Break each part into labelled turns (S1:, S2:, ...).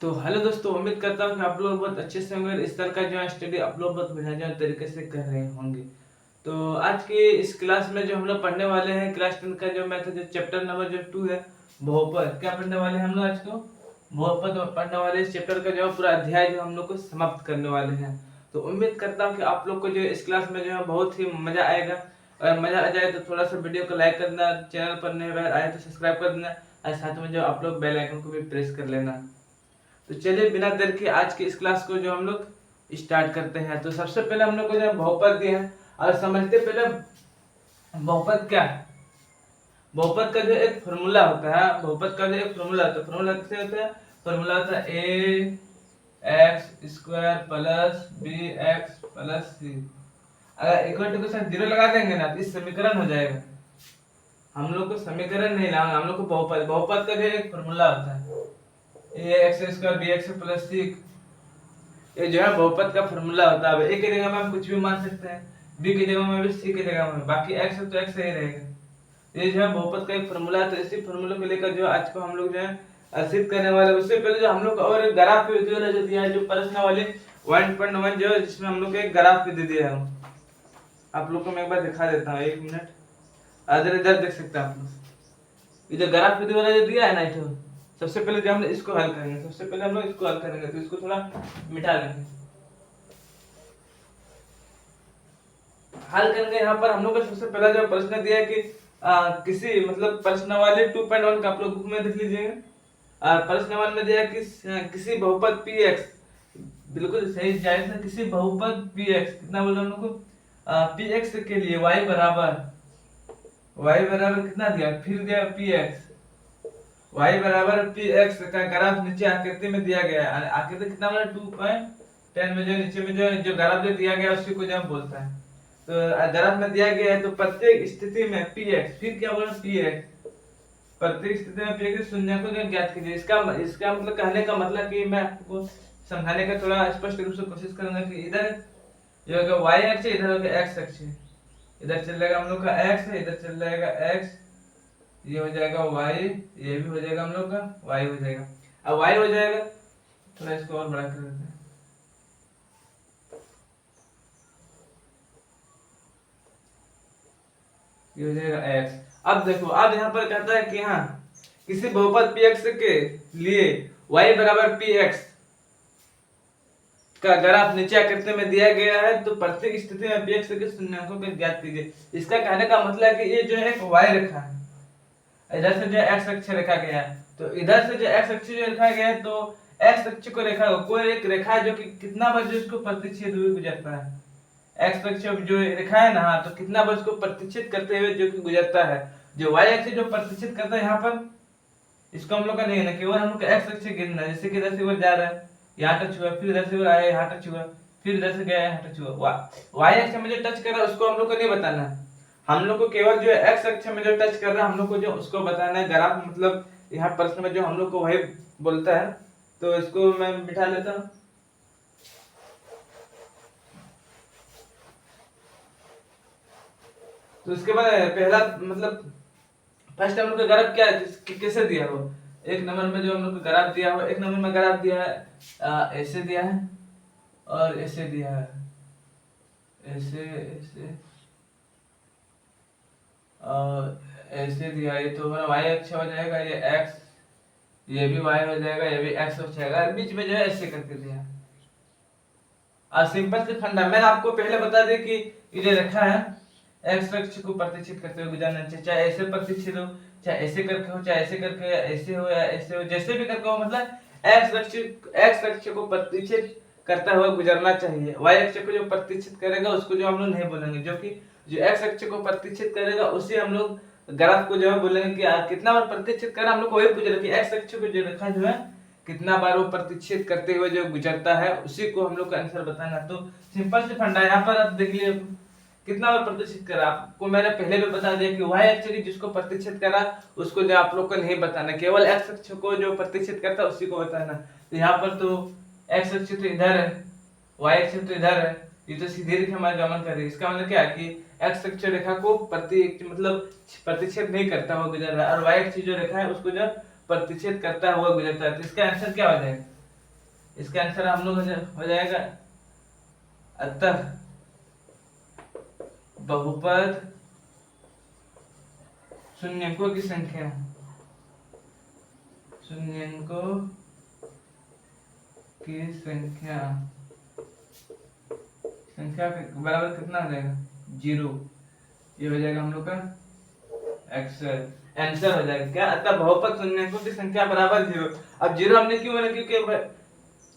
S1: तो हेलो दोस्तों, उम्मीद करता हूँ कि आप लोग बहुत अच्छे से होंगे। इस तरह का जो है स्टडी आप लोग बहुत बढ़िया तरीके से कर रहे होंगे। तो आज की इस क्लास में जो हम लोग पढ़ने वाले हैं क्लास 10 का जो मैथ है, जो चैप्टर नंबर जो 2 है, बहुपद। क्या पढ़ने वाले हैं हम लोग आज को? बहुपद पढ़ने वाले। इस चैप्टर का जो है पूरा अध्याय जो हम लोग को समाप्त करने वाले हैं। तो उम्मीद करता हूँ कि आप लोग को जो इस क्लास में जो है बहुत ही मजा आएगा। अगर मजा आ जाए तो थोड़ा सा वीडियो को लाइक कर देना, चैनल पर नए आए तो सब्सक्राइब कर देना, और साथ में जो आप लोग बेल आइकन को भी प्रेस कर लेना। तो चलिए बिना देर के आज की इस क्लास को जो हम लोग स्टार्ट करते हैं। तो सबसे पहले हम लोग को जो बहुपद दिया है, और समझते पहले बहुपद क्या है। बहुपद का जो एक फॉर्मूला होता है, बहुपद का जो एक फॉर्मूला होता है, फॉर्मूला कैसे होता है? फॉर्मूला होता है A x square plus B x plus C. अगर इक्वल टू के साथ जीरो लगा देंगे ना तो इस समीकरण हो जाएगा। हम लोग को समीकरण नहीं लाना, हम लोग को बहुपद, बहुपद का जो एक फॉर्मूला होता है A x square B x plus C. ये जो है बहुपद का फॉर्मूला होता है। ए की जगह में हम कुछ भी मान सकते हैं, बी की जगह में भी, सी की जगह में, बाकी एक्स है तो एक्स ही रहेगा। ये जो है बहुपद का एक फॉर्मूला है। तो इसी फॉर्मूले को लेकर जो आज को हम लोग जो है सिद्ध करने वाले। उससे पहले जो हम लोग और ग्राफ भी जो दिया है, जो प्रश्न वाले 1.1 जो है, जिसमें हम लोग को एक ग्राफ भी दे दिया है। आप लोग को मैं एक बार दिखा देता हूँ, एक मिनट। इधर देख सकते हैं आप लोग, ये जो ग्राफ विधि वाला जो दिया है ना, इधर सबसे पहले जो हम इसको हल करेंगे, सबसे पहले हम लोग इसको हल करेंगे। तो इसको थोड़ा मिटा लेंगे, हल करेंगे। यहाँ पर हम लोग का सबसे पहला जो प्रश्न दिया है कि किसी मतलब प्रश्न वाले 2.1 का आप लोग बुक में देख लीजिएगा। प्रश्न 1 में दिया है कि किसी बहुपद पी एक्स, बिल्कुल सही जायज है, किसी बहुपद पी एक्स, कितना बोला हम लोग को? पी एक्स के लिए y बराबर कितना दिया, फिर दिया पी एक्स, y बराबर पी एक्स का ग्राफ नीचे आकृति में दिया गया है। आकृति कितना वाला 2.10 में जो नीचे में जो ग्राफ जो दिया गया है उसी को जो हम बोलता है। तो ग्राफ में दिया गया है, तो प्रत्येक स्थिति में पी एक्स, फिर क्या बोला पी एक्स, प्रत्येक स्थिति में पी एक्स शून्य को ज्ञात कीजिए। इसका मतलब कहने का मतलब कि मैं आपको समझाने का थोड़ा स्पष्ट रूप से कोशिश करूंगा कि इधर जो होगा y अक्ष है, इधर होगा x अक्ष है। इधर चल जाएगा हम लोग का x है, इधर चल जाएगा x, ये हो जाएगा y, ये भी हो जाएगा हम लोग का y हो जाएगा। अब y हो जाएगा, थोड़ा इसको और बड़ा कर देते हैं, ये हो जाएगा x। अब देखो, अब यहाँ पर कहता है कि हाँ, किसी बहुपद px के लिए y बराबर px का ग्राफ नीचे आकृति में दिया गया है, तो प्रत्येक स्थिति में px के शून्याङ्कों को ज्ञात कीजिए। इसका कहने का मतलब है कि ये जो है एक y रेखा है, इधर से जो x अक्ष रेखा गया है, तो इधर से जो x अक्ष जो रेखा गया है, तो x अक्ष को रेखा कोई एक रेखा है जो कि कितना बार जो इसको प्रतिच्छेद हुए गुजरता है, x अक्ष जो रेखा है ना, तो कितना बार इसको प्रतिच्छेद करते हुए जो कि गुजरता है। जो y अक्ष जो प्रतिच्छेद करता है यहाँ पर, इसको हम लोग का नहीं है ना, केवल हम लोग का x अक्ष गिनना है। जैसे कि इधर से इधर जा रहा है, यहाँ टच हुआ, फिर इधर से इधर आया, यहाँ टच हुआ, फिर इधर से गया, यहाँ टच हुआ। y अक्ष में जो टच कर रहा है उसको हम लोग को नहीं बताना है, हम लोग को केवल जो x अक्ष में जो टच कर रहा है हम लोग को जो उसको बताना है। ग्राफ मतलब यहाँ प्रश्न में जो हम लोग को वही बोलता है। तो इसको मैं बिठा लेता हूँ। तो उसके बाद पहला मतलब फर्स्ट हम लोग का ग्राफ क्या है, कैसे दिया हो, एक नंबर में जो हम लोग का ग्राफ दिया हो, एक नंबर में ग्राफ दिया है ऐसे दिया है और ऐसे दिया है, ऐसे ऐसे और ऐसे दिया है। तो हमारा y अक्ष हो जाएगा, ये x, ये भी y हो जाएगा, ये भी x हो जाएगा, बीच में जो है ऐसे करके दिया। और सिंपल से फंडा मैंने आपको पहले बता दिया कि ये जो रेखा है x अक्ष को प्रतिच्छेद करते हुए गुजरना चाहिए, चाहे ऐसे प्रतिच्छेद हो, चाहे ऐसे करके हो, चाहे ऐसे करके ऐसे हो या ऐसे हो, जैसे भी करके हो, मतलब x अक्ष को प्रतिच्छेद करता हुआ गुजरना चाहिए। y अक्ष को जो प्रतिच्छेद करेगा उसको जो हम लोग नहीं बोलेंगे, जो कि जो x अक्ष को प्रतिच्छेद करेगा उसे हम लोग ग्राफ को जो है बोलेंगे कि कितना बार प्रतिच्छेद कर रहा है। हम लोग को वही पूछ रहे कि x अक्ष को जो रेखा जो है कितना बार वो प्रतिच्छेद करते हुए जो गुजरता है, उसी को हम लोग का आंसर बताना। तो सिंपल से फंडा यहाँ पर आप देख लिए कितना बार प्रतिच्छेद करा, आपको मैंने पहले भी बता दिया कि y अक्ष की जिसको प्रतिच्छेद करा उसको जो आप लोग को नहीं बताना, केवल x अक्ष को जो प्रतिच्छेद करता है उसी को बताना। तो यहाँ पर तो x अक्ष तो इधर है, y अक्ष तो इधर है, ये तो सीधी रेखा हमारा गमन कर रही है। इसका मतलब क्या है कि x अक्ष रेखा को मतलब प्रतिच्छेद नहीं करता हुआ गुजर रहा है, और y अक्ष जो रेखा है उसको जो प्रतिच्छेद करता हुआ गुजरता है। तो इसका आंसर क्या हो जाएगा? इसका आंसर हम लोग हो जाएगा अतः बहुपद शून्यकों की संख्या, शून्यकों की संख्या बराबर कितना हो जाएगा 0। ये हो जाएगा हम लोग का आंसर हो जाएगा क्या, अतः बहुपद शून्यकों की संख्या बराबर 0। अब 0 हमने क्यों बोला, क्योंकि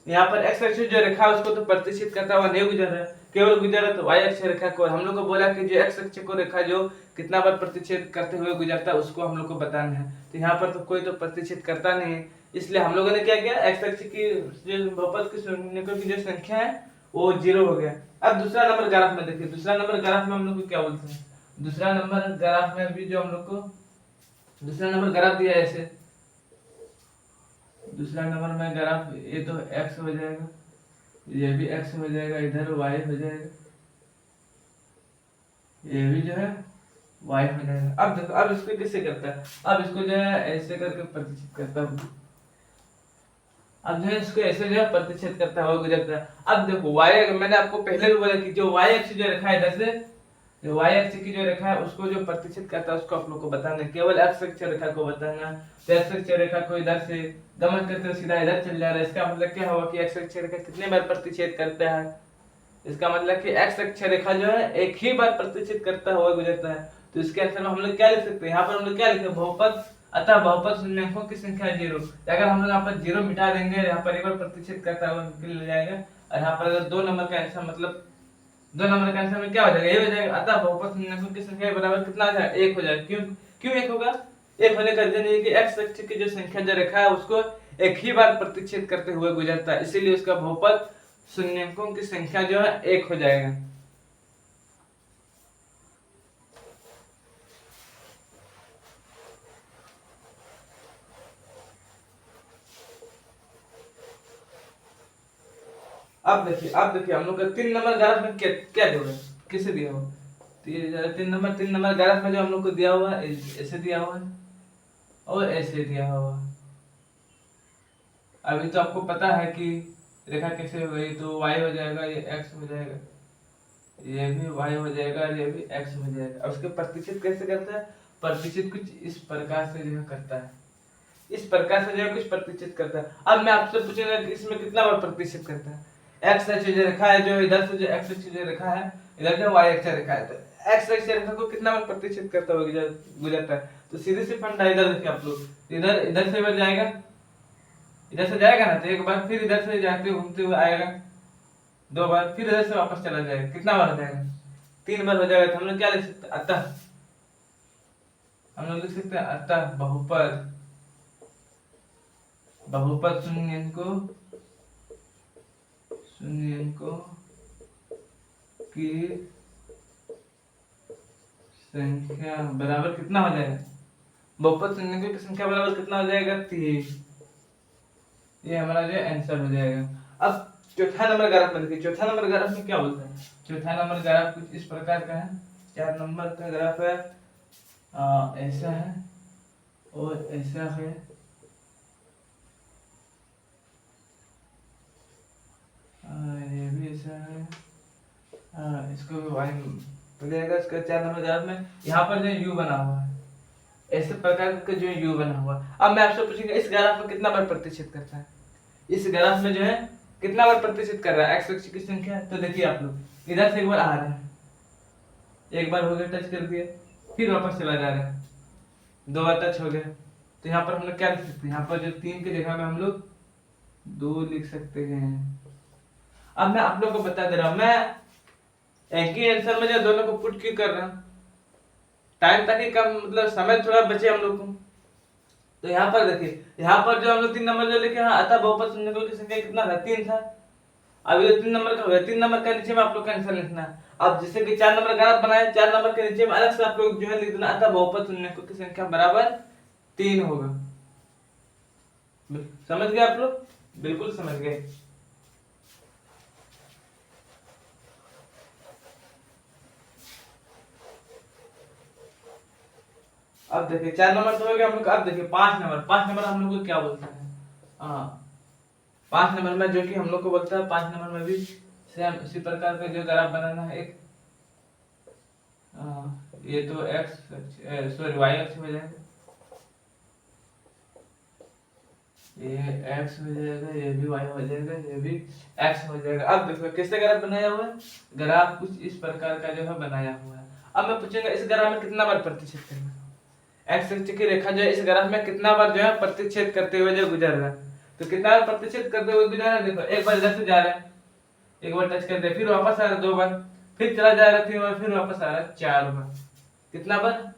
S1: यहाँ पर x अक्ष जो रेखा उसको तो प्रतिष्ठित करता हुआ नहीं गुजर रहा है, केवल गुजर रहा तो y अक्ष रेखा को। हम लोग को बोला कि जो x अक्ष को रेखा जो कितना बार प्रतिच्छेद करते हुए गुजरता है उसको हम लोग को बताना है। तो यहाँ पर तो कोई तो प्रतिच्छेद करता नहीं है, इसलिए हम लोगों ने क्या किया, x अक्ष की जो बहुपद की शून्यकों की जो संख्या है वो 0 हो गया। अब दूसरा नंबर ग्राफ में देखिए, दूसरा नंबर ग्राफ में हम लोग को क्या बोलते हैं, दूसरा नंबर ग्राफ में भी जो हम लोग को दूसरा नंबर ग्राफ दिया है ऐसे, दूसरा नंबर में ग्राफ ये तो x हो जाएगा, ये भी x हो जाएगा, इधर y हो जाएगा, ये भी जो है y हो जाएगा। अब देखो, अब इसको कैसे करता है, अब इसको जो है ऐसे करके प्रतिच्छेद करता है, अब जो है इसको ऐसे जो है प्रतिच्छेद करता है गुजरता है। अब देखो y, मैंने आपको पहले भी बोला कि जो y अक्ष जो रेखा है इधर से, जो y अक्ष की जो रेखा है उसको जो प्रतिच्छेद करता है उसको आप लोग को बताना है, केवल x अक्ष रेखा को बताना। तो x अक्ष रेखा को इधर से गमन करते हुए सीधा इधर चल जा रहा है, इसका मतलब क्या हुआ कि x अक्ष रेखा कितने बार प्रतिच्छेद करता है, इसका मतलब कि x अक्ष रेखा जो है एक ही बार प्रतिच्छेद करता हुआ गुजरता है। तो इसके आंसर में हम लोग क्या लिख सकते हैं, यहाँ पर हम लोग क्या लिखे, बहुपद, अतः बहुपद शून्यकों की संख्या 0। अगर हम लोग यहाँ पर 0 मिटा देंगे, यहाँ पर एक बार प्रतिच्छेद करता हुआ निकल जाएगा, और यहाँ पर अगर 2 नंबर का आंसर, मतलब 2 नंबर का आंसर में क्या हो जाएगा, ये हो जाएगा, अतः बहुपद शून्यकों की संख्या बराबर कितना आ जाएगा, 1 हो जाएगा। क्यों क्यों 1 होगा, 1 होने का रीजन ये कि x अक्ष की जो संख्या जो रेखा है उसको एक ही बार प्रतिच्छेद करते हुए गुजरता है, इसीलिए उसका बहुपद शून्यकों की संख्या जो है 1 हो जाएगा। अब देखिए हम लोग का 3 नंबर ग्राफ में क्या दिया हुआ है, किसे दिया हुआ, 3 नंबर ग्राफ में जो हम लोग को दिया हुआ है ऐसे दिया हुआ है और ऐसे दिया हुआ है। अभी तो आपको पता है कि रेखा कैसे हो गई, तो y हो जाएगा, ये x हो जाएगा, ये भी y हो जाएगा, ये भी x हो जाएगा। अब उसके प्रतिच्छेद कैसे करता है, प्रतिच्छेद कुछ इस प्रकार से जो करता है, इस प्रकार से जो है कुछ प्रतिच्छेद करता है। अब मैं आपसे पूछूंगा कि इसमें कितना बार प्रतिच्छेद करता है, x अक्ष जो रेखा है, जो इधर से जो x अक्ष जो रेखा है, इधर जो y अक्ष रेखा है, तो x अक्ष रेखा को कितना बार प्रतिच्छेद करता हुआ गुजरता है। तो सीधे से फंडा, इधर देखिए आप लोग, इधर इधर से जाएगा, इधर से जाएगा ना, तो एक बार फिर इधर से जाते घूमते हुए आएगा, 2 बार, फिर इधर से वापस चला जाएगा, कितना बार हो जाएगा, 3 बार हो जाएगा। तो हम लोग क्या लिख सकते हैं, अतः हम लोग लिख सकते हैं अतः बहुपद, बहुपद शून्यकों की संख्या बराबर कितना हो जाएगा, बहुपद शून्यकों की संख्या बराबर कितना हो जाएगा, 3। ये हमारा जो आंसर हो जाएगा। अब चौथा नंबर ग्राफ में देखिए, चौथा नंबर ग्राफ में क्या बोलते हैं, चौथा नंबर ग्राफ कुछ इस प्रकार का है, 4 नंबर का ग्राफ है, ऐसा है और ऐसा है, ये भी ऐसा है, इसको भी वाई मिलेगा। इसका 4 नंबर ग्राफ में यहाँ पर जो यू बना हुआ है, ऐसे प्रकार का जो यू बना हुआ। अब मैं आपसे पूछूंगा इस ग्राफ में कितना बार प्रतिच्छेद करता है, इस ग्राफ में जो है कितना बार प्रतिच्छेद कर रहा है x अक्ष की संख्या। तो देखिए आप लोग, इधर से एक बार आ रहा है, एक बार हो गया, टच कर दिया, फिर वापस चला जा रहा है, 2 बार टच हो गया। तो यहाँ पर हम लोग क्या लिख सकते हैं, यहाँ पर जो 3 की जगह में हम लोग 2 लिख सकते हैं। अब मैं आप लोग को बता दे रहा हूँ, मैं एक ही आंसर में जो दोनों को पुट क्यों कर रहा हूँ, टाइम ताकि कम, मतलब समय थोड़ा बचे हम लोग को। तो यहाँ पर देखिए, यहाँ पर जो हम लोग 3 नंबर जो लिखे हैं, अतः बहुपद शून्यकों की संख्या कितना था, 3 था। अब ये 3 नंबर का हो गया, 3 नंबर का नीचे में आप लोग का आंसर लिखना है। अब जैसे कि 4 नंबर ग्राफ बनाया, 4 नंबर के नीचे में अलग से आप लोग जो है लिख देना, अतः बहुपद शून्यकों की संख्या बराबर 3 होगा। समझ गए आप लोग, बिल्कुल समझ गए। अब देखिए 4 नंबर तो हो गया हम लोग। अब देखिए 5 नंबर हम लोग को क्या बोलते हैं, 5 नंबर में जो कि हम लोग को बोलता है 5 नंबर में भी सेम इसी प्रकार का जो ग्राफ बनाना है एक ये तो एक्स सॉरी वाई अक्ष हो जाएगा, ये एक्स हो जाएगा, ये भी वाई हो जाएगा, ये भी एक्स हो जाएगा। अब देखो किससे ग्राफ बनाया हुआ है, ग्राफ कुछ इस प्रकार का जो है बनाया हुआ है। अब मैं पूछूंगा इस ग्राफ में कितना बार प्रतिच्छेद करना है, एक्स अक्ष की रेखा जो है इस ग्राफ में कितना बार जो है प्रतिच्छेद करते हुए जो गुजर रहा है। तो कितना बार प्रतिच्छेद करते हुए गुजर रहा है, देखो एक बार इधर से जा रहा है, एक बार टच कर दे, फिर वापस आ रहा है 2 बार, फिर चला जा रहा है 3 बार, फिर वापस आ रहा है 4 बार। कितना बार,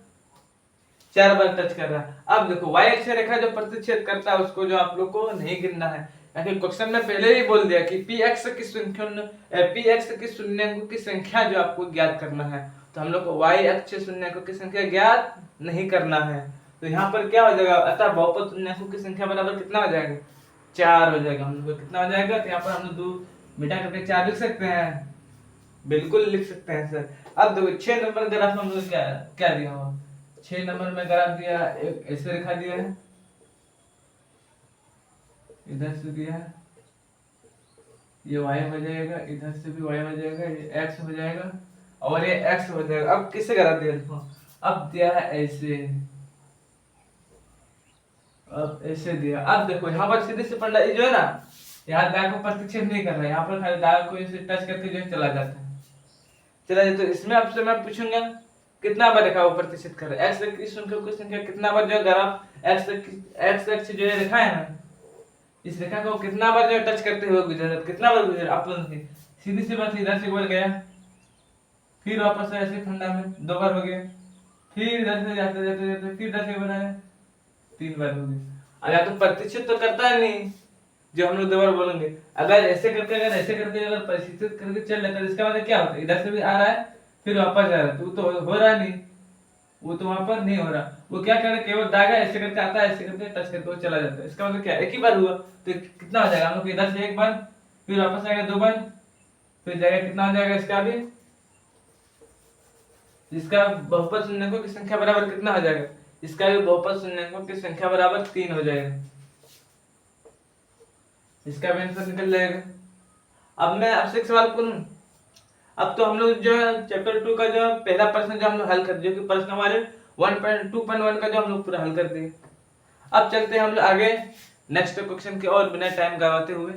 S1: 4 बार टच कर रहा है। अब देखो y अक्ष रेखा जो प्रतिच्छेद करता है उसको जो आप लोग को नहीं गिनना है, यानी क्वेश्चन में पहले ही बोल दिया कि p x की शून्यंकों की संख्या जो आपको ज्ञात करना है, तो हम लोग को y अक्ष शून्यंकों की संख्या ज्ञात नहीं करना है। तो यहाँ पर क्या हो जाएगा, अतः बहुपद शून्यंकों की संख्या बराबर कितना हो जाएगा, 4 हो जाएगा। हम लोग को कितना हो जाएगा, तो यहाँ पर हम लोग 2 मिटा करके 4 लिख सकते हैं, बिल्कुल लिख सकते हैं सर। अब देखो 6 नंबर ग्राफ में हम लोग क्या क्या दिया हुआ, 6 नंबर में ग्राफ दिया एक ऐसे रेखा दिया है, इधर से दिया है, ये y हो जाएगा, इधर से भी y हो जाएगा, ये x हो जाएगा और ये x हो जाएगा। अब किससे ग्राफ दिया देखो, अब दिया है ऐसे, अब ऐसे दिया। अब देखो यहाँ पर सीधे से पंडा जो है ना, यहाँ दाग को प्रतिच्छेद नहीं कर रहा है, यहाँ पर खाली दाग को ऐसे टच करके जो चला जाता है, चला जाए। तो इसमें आपसे मैं पूछूंगा कितना बार रेखा को प्रतिच्छेद कर रहा है, x की संख्या कितना बार जो ग्राफ x अक्ष जो है रेखा है ना, इस रेखा को कितना बार जो टच करते हुए गुजरा, कितना बार गुजरा आप लोग सीधी सी बात, इधर से एक बार गया, फिर वापस ऐसे खंडा में 2 बार हो गया, फिर इधर से जाते जाते जाते फिर इधर से बनाया 3 बार हो गया। अगर तो प्रतिच्छेद तो करता है नहीं, जो हम लोग 2 बार बोलेंगे। अगर ऐसे करके अगर प्रतिच्छेद करके चल लेता है, इसका मतलब क्या होता है, इधर से भी आ रहा है फिर वापस जा रहा है, तो हो रहा नहीं, वो तो वहां पर नहीं हो रहा, वो क्या कर रहा है, केवल दागा ऐसे करके आता है, ऐसे करके टच करके वो चला जाता है। इसका मतलब क्या, एक ही बार हुआ, तो कितना हो जाएगा, हम लोग इधर से 1 बार, फिर वापस आएगा 2 बार, फिर जाएगा, कितना हो जाएगा इसका भी, इसका बहुपद शून्यकों की संख्या बराबर कितना हो जाएगा, इसका भी बहुपद शून्यकों की संख्या बराबर 3 हो जाएगा, इसका भी आंसर निकल जाएगा। अब मैं आपसे एक सवाल पूछूं, अब तो हम लोग जो है चैप्टर 2 का जो पहला प्रश्न जो हम लोग हल कर दिए, जो कि प्रश्न हमारे 1.2.1 का जो हम लोग पूरा हल कर दिए। अब चलते हैं हम लोग आगे नेक्स्ट क्वेश्चन की और बिना टाइम गवाते हुए।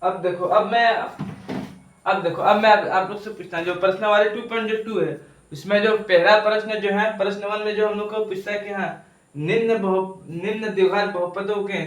S1: अब देखो अब मैं आप लोग से पूछता हूँ, जो प्रश्न हमारे 2.2 है उसमें जो पहला प्रश्न जो है, प्रश्न 1 में जो हम लोग को पूछता है कि हाँ निम्न द्विघात बहुपदों के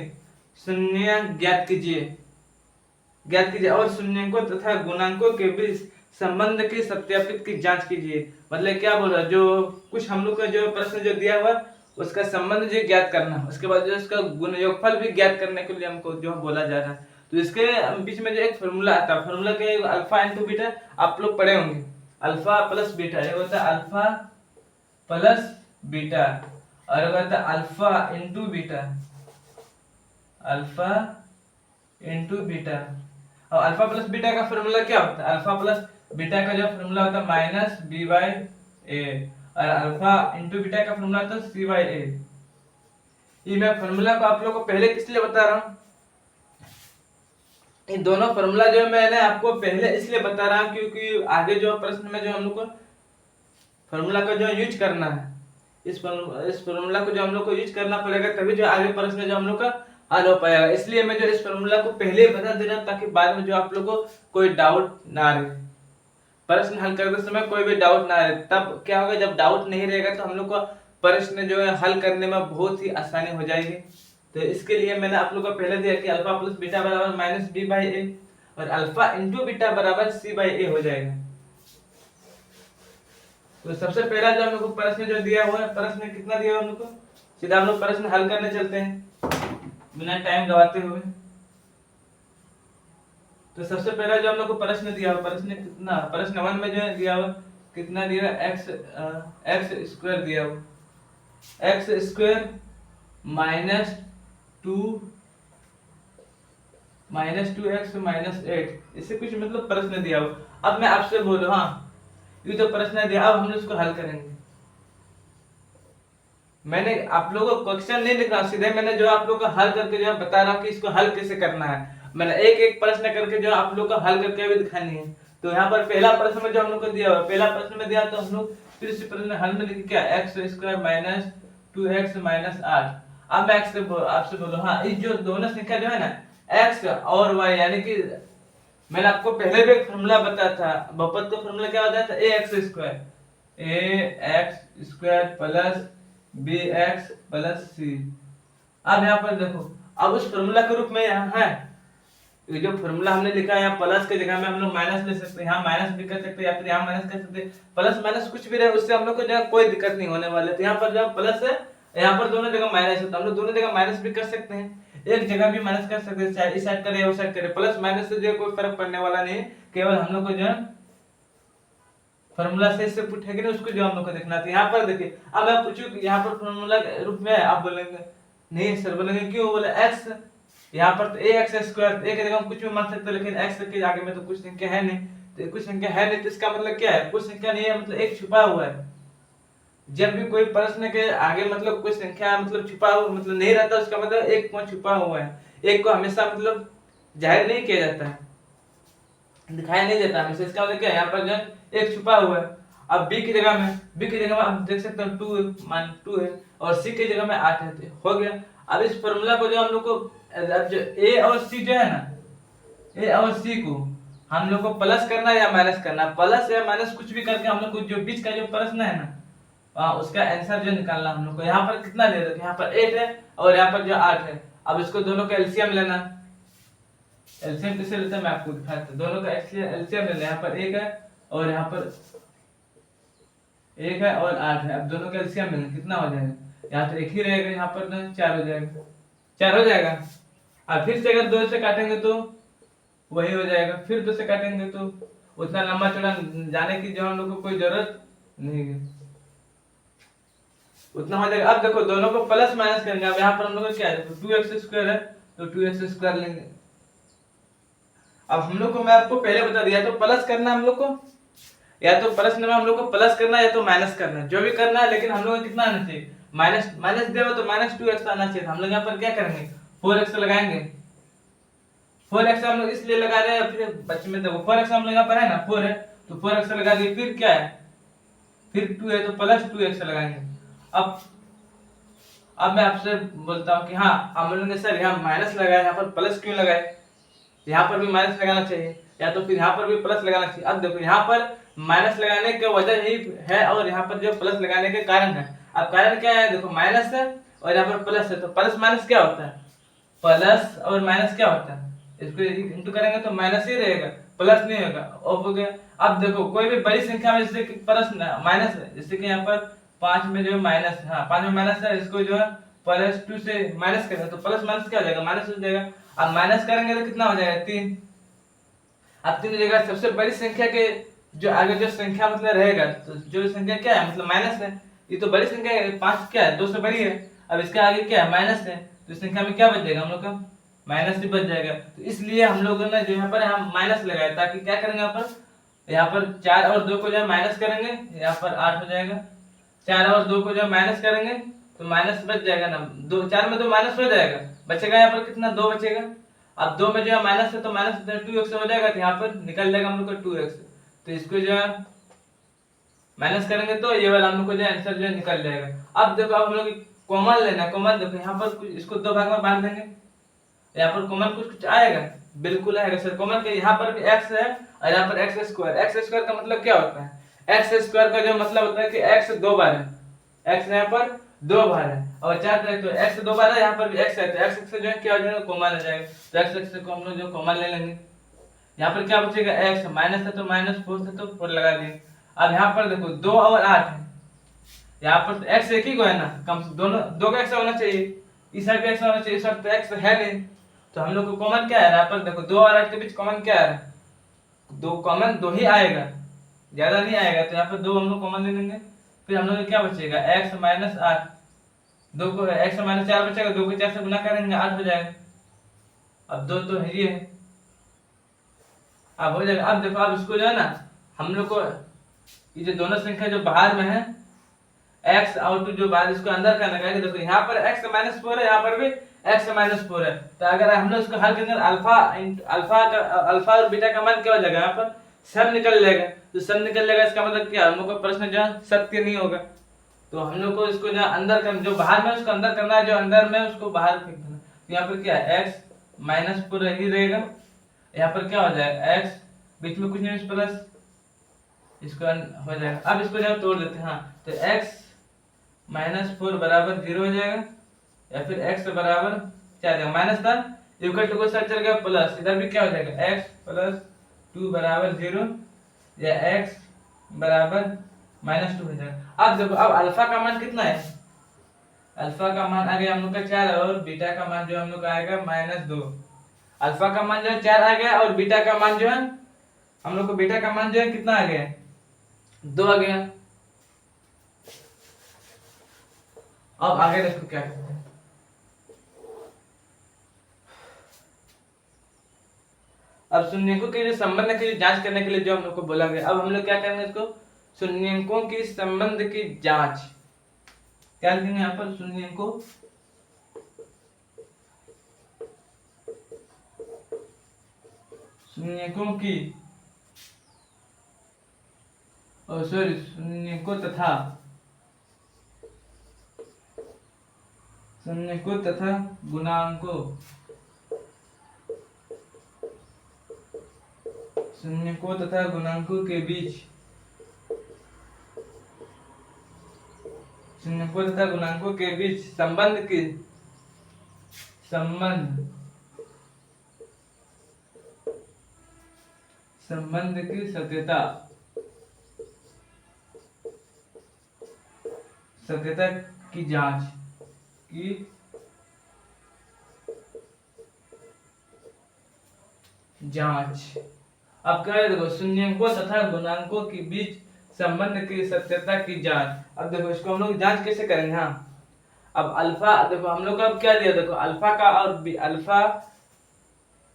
S1: शून्य ज्ञात कीजिए और शून्यकों तथा गुणांकों के बीच संबंध की सत्यापित की जांच कीजिए। मतलब क्या बोल रहा है, जो कुछ हम लोग का जो प्रश्न जो दिया हुआ उसका संबंध जो ज्ञात करना, उसके बाद जो उसका गुण योगफल भी ज्ञात करने के लिए हमको जो बोला जा रहा है। तो इसके बीच में जो एक फॉर्मूला आता है, फॉर्मूला के अल्फा इंटू बीटा आप लोग पढ़े होंगे, अल्फा प्लस बीटा, ये होता है अल्फा प्लस बीटा, और होता है alpha into beta, alpha into beta. और अल्फा प्लस बीटा का फॉर्मूला क्या होता है, अल्फा प्लस बीटा का जो फॉर्मूला होता है माइनस बी बाई ए, और अल्फा इंटू बीटा का फॉर्मूला होता है सी बाई ए। ये मैं फॉर्मूला को आप लोग को पहले किस लिए बता रहा हूँ, इन दोनों फॉर्मूला जो मैंने आपको पहले इसलिए बता रहा हूँ क्योंकि आगे जो प्रश्न में जो हम लोग को फॉर्मूला का जो यूज करना है, इस फॉर्मूला को जो हम लोग को यूज करना पड़ेगा, तभी जो आगे प्रश्न जो हम लोग का हल हो पाएगा। इसलिए मैं जो इस फॉर्मूला को पहले ही बता दे रहा हूँ ताकि बाद में जो आप लोग को कोई डाउट ना रहे, प्रश्न हल करते समय कोई भी डाउट ना रहे। तब क्या होगा, जब डाउट नहीं रहेगा तो हम लोग को प्रश्न जो है हल करने में बहुत ही आसानी हो जाएगी। तो इसके लिए मैंने आप लोग को पहले दिया कि अल्फा प्लस बीटा बराबर माइनस बी बाई ए, और अल्फा इंटू बीटा बराबर सी बाई ए हो जाएगा। तो सबसे पहला जो हम लोग को प्रश्न जो दिया हुआ है, प्रश्न कितना दिया हुआ हम लोग को, सीधा हम लोग प्रश्न हल करने चलते हैं बिना टाइम गवाते हुए। तो सबसे पहला जो हम लोग को प्रश्न दिया हुआ, प्रश्न कितना, प्रश्न 1 में जो है दिया हुआ कितना दिया हुआ, एक्स स्क्वायर दिया हुआ, x square minus two x minus 8, इससे कुछ मतलब प्रश्न दिया हुआ। अब मैं आपसे बोलूं, हाँ ये जो प्रश्न दिया, अब हम लोग इसको हल करेंगे। मैंने आप लोगों को क्वेश्चन नहीं लिखा, सीधे मैंने जो आप लोगों को हल करके जो बता रहा हूँ कि इसको हल कैसे करना है। मैंने एक एक प्रश्न करके जो आप लोग को हल करके भी दिखानी है। तो यहाँ पर पहला प्रश्न में जो हम लोग को दिया हुआ, पहला प्रश्न में दिया तो हम लोग फिर से प्रश्न हल में लिखे क्या, x square minus 2x minus 8। अब मैं आपसे बोलूं, हाँ इस जो दोनों संख्या जो है ना, x और y, यानी कि मैंने आपको पहले भी एक फॉर्मूला बताया था, बहुपद का फॉर्मूला क्या बताया था, A x square plus B x plus C. अब यहाँ पर देखो, अब उस फॉर्मूला के रूप में यहाँ है, ये जो फॉर्मूला हमने लिखा है, यहाँ प्लस के जगह में हम लोग माइनस ले सकते हैं, यहाँ माइनस भी कर सकते हैं, या फिर यहाँ माइनस कर सकते हैं। प्लस माइनस कुछ भी रहे, उससे हम लोग को जो है कोई दिक्कत नहीं होने वाले। तो यहाँ पर जो प्लस है, यहाँ पर दोनों जगह माइनस है, तो हम लोग दोनों जगह माइनस भी कर सकते हैं, एक जगह भी माइनस कर सकते हैं, चाहे इस साइड करे उस साइड करे। प्लस माइनस से जो कोई फर्क पड़ने वाला नहीं है, केवल हम लोग को जो है फॉर्मूला से इससे पूछेंगे ना, उसको जो हम लोग को देखना था। यहाँ पर देखिए, अब मैं पूछूं कि यहाँ पर फॉर्मूला रूप में है, आप बोलेंगे नहीं सर, बोलेंगे क्यों, बोले एक्स, यहाँ पर तो ए एक्स स्क्वायर, एक जगह हम कुछ भी मान सकते हैं, लेकिन एक्स के आगे में तो कुछ संख्या है नहीं, तो कुछ संख्या है नहीं, तो इसका मतलब क्या है, कुछ संख्या नहीं है, मतलब एक छुपा हुआ है। जब भी कोई प्रश्न के आगे मतलब कोई संख्या मतलब छुपा हुआ मतलब नहीं रहता, उसका मतलब एक को छुपा हुआ है। एक को हमेशा मतलब जाहिर नहीं किया जाता है, दिखाई नहीं देता हमेशा, इसका मतलब क्या है, यहाँ पर जो एक छुपा हुआ है। अब बी की जगह में आप देख सकते हो 2 है, और सी की जगह में 8 है, हो गया। अब इस फॉर्मूला को जो हम लोग को, अब जो ए और सी जो है ना, ए और सी को हम लोग को प्लस करना है या माइनस करना, प्लस या माइनस कुछ भी करके हम लोग को जो बीच का जो प्रश्न है ना, उसका आंसर जो निकालना हम लोग को। यहाँ पर कितना ले रहे, यहाँ पर 8 है और यहाँ पर जो 8 है। अब इसको दोनों का एलसीएम लेना, एलसीएम किसे लेते हैं मैं आपको दिखाता हूं, दोनों का एलसीएम लेना। यहाँ पर 1 है और यहाँ पर 1 है और 8 है, अब दोनों का एलसीएम लेना, कितना हो जाएगा, यहाँ तो 1 ही रहेगा, यहाँ पर ना 4 हो जाएगा, 4 हो जाएगा। अब फिर से अगर 2 से काटेंगे तो वही हो जाएगा, फिर 2 से काटेंगे तो उतना लंबा चौड़ा जाने की जो हम लोग को कोई जरूरत नहीं है, उतना हो जाएगा। अब देखो दोनों को प्लस माइनस करेंगे, अब यहाँ पर हम लोग को क्या है, 2x स्क्वायर है तो 2x स्क्वायर लेंगे। अब हम लोग को मैं आपको पहले बता दिया, तो प्लस करना हम लोग को, या तो प्रश्न में हम लोग को प्लस करना है या तो माइनस करना है, जो भी करना है, लेकिन हम लोग को कितना आना चाहिए, माइनस, माइनस देगा तो माइनस 2x आना चाहिए। हम लोग यहाँ पर क्या करेंगे, 4x लगाएंगे। 4x हम लोग इसलिए लगा रहे हैं, फिर बच्चे में देखो 4x हम लोग यहाँ पर है ना, 4 है तो 4x लगा दिए, फिर क्या है, फिर 2 है तो प्लस 2x लगाएंगे। अब मैं आपसे बोलता हूँ कि हाँ, आप बोलेंगे सर यहाँ माइनस लगाए, यहाँ पर प्लस क्यों लगाए, यहाँ पर भी माइनस लगाना चाहिए, या तो फिर यहाँ पर भी प्लस लगाना चाहिए। अब देखो यहाँ पर माइनस लगाने की वजह यही है, और यहाँ पर जो प्लस लगाने के कारण है। अब कारण क्या है, देखो माइनस है और यहाँ पर प्लस है, तो प्लस माइनस क्या होता है, प्लस और माइनस क्या होता है, इसको इंटू करेंगे तो माइनस ही रहेगा, प्लस नहीं होगा। अब हो गया। अब देखो कोई भी बड़ी संख्या में जैसे कि प्लस माइनस है, जैसे कि यहाँ पर 5 में जो माइनस, हाँ 5 में माइनस है, इसको जो है प्लस 2 से माइनस करेंगे तो प्लस माइनस क्या हो जाएगा, माइनस हो जाएगा। अब माइनस करेंगे तो कितना हो जाएगा, 3। अब 3 जगह सबसे बड़ी संख्या के जो आगे जो संख्या मतलब रहेगा, तो जो संख्या क्या है मतलब माइनस है, ये तो बड़ी संख्या है, 5 क्या है 2 से बड़ी है। अब इसके आगे क्या है, माइनस है, तो इस संख्या में क्या बच जाएगा हम लोग का, माइनस ही बच जाएगा। तो इसलिए हम लोगों ने जो यहाँ पर हम माइनस लगाया, ताकि क्या करेंगे यहाँ पर 4 और 2 को जो है माइनस करेंगे, यहाँ पर 8 हो जाएगा। 4 और 2 को जो है माइनस करेंगे तो माइनस बच जाएगा ना, 2 4 में 2 माइनस हो जाएगा, बचेगा यहाँ पर कितना, 2 बचेगा। अब 2 में जो है माइनस है तो माइनस 2x हो जाएगा, तो यहाँ पर निकल जाएगा हम लोग का 2x। तो इसको जो है माइनस करेंगे तो ये वाला हम लोग को जो आंसर जो है निकल जाएगा। अब देखो, अब हम लोग कॉमन लेना है, कॉमन देखो यहाँ पर कुछ इसको 2 भाग में बांट देंगे, यहाँ पर कॉमन कुछ आएगा, बिल्कुल आएगा सर कॉमन के। यहाँ पर भी x है और यहाँ पर x स्क्वायर का मतलब क्या होता है, x स्क्वायर का जो मतलब होता है कि x 2 बार है, x यहाँ पर 2 बार है, और 4 तो x 2 बार है, यहाँ पर भी x है, तो x से जो है क्या हो जाएगा, कॉमन हो जाएगा। तो x से हम लोग जो कॉमन ले लेंगे, यहाँ पर क्या बचेगा x, माइनस है तो माइनस, 4 है तो 4 लगा दिए। अब यहाँ पर देखो 2 और 8 है, यहाँ पर तो x एक ही को है ना, कम से दोनों दो का x होना चाहिए, इस साइड पे x होना चाहिए, इस साइड पे x है नहीं, तो हम लोग को कॉमन क्या है यहाँ पर देखो 2 और 8 के बीच कॉमन क्या है, दो कॉमन 2 ही आएगा, ज्यादा नहीं आएगा, तो यहाँ पर 2 हम लोग कॉमन ले लेंगे, फिर हम लोग को क्या बचेगा x माइनस 8, 2 को x माइनस 4 बचेगा, 2 को 4 से गुना करेंगे 8 हो जाएगा, अब 2 तो है ये है, अब हो जाएगा। अब देखो अब इसको जो है ना हम लोग को ये जो दोनों संख्या जो बाहर में है x और 2 जो बाहर, इसको अंदर करने का है, देखो यहाँ पर x माइनस 4 है, यहाँ पर भी x माइनस 4 है, तो अगर हम लोग इसको हल के अंदर अल्फा और बीटा का मान क्या हो जाएगा, यहाँ पर सब निकल जाएगा, तो सब निकल जाएगा इसका मतलब क्या, हम लोग का प्रश्न जो है सत्य नहीं होगा, तो हम लोग को इसको जो अंदर कर, जो बाहर में उसको अंदर करना है, जो अंदर में उसको बाहर फेंक देना, तो यहाँ पर क्या है x माइनस 4 ही रहेगा, यहाँ पर क्या हो जाएगा x बीच में कुछ नहीं प्लस, इसको हो जाएगा। अब इसको जब तोड़ लेते हैं, हाँ तो x माइनस 4 बराबर 0 हो जाएगा, या फिर x बराबर क्या आ जाएगा, माइनस था इक्वल टू को साइड चल गया प्लस, इधर भी क्या हो जाएगा x प्लस 2 बराबर 0, या x बराबर माइनस 2 हो जाएगा। अब देखो अब अल्फा का मान कितना है, अल्फा का मान आ गया हम लोग का 4 और बीटा का मान जो हम लोग का आएगा -2, अल्फा का मान जो है 4 आ गया और बीटा का मान जो है हम लोग को, बीटा का मान जो है कितना आ गया 2 आ गया। अब आगे देखो क्या करते हैं, अब शून्यकों के जो संबंध की जांच करने के लिए जो हम लोग को बोला गया, अब हम लोग क्या करेंगे, इसको शून्यकों की संबंध की जांच, क्या लिखेंगे यहाँ पर, शून्यकों की शून्यकों तथा गुणांकों, शून्यकों तथा गुणांकों के बीच, शून्यकों तथा गुणांकों के बीच संबंध की सत्यता की जांच अब क्या है देखो, शून्यकों तथा गुणांकों के बीच संबंध की सत्यता की जांच। अब देखो इसको हम लोग जांच कैसे करेंगे, हाँ अब अल्फा देखो हम लोग को अब क्या दिया, देखो अल्फा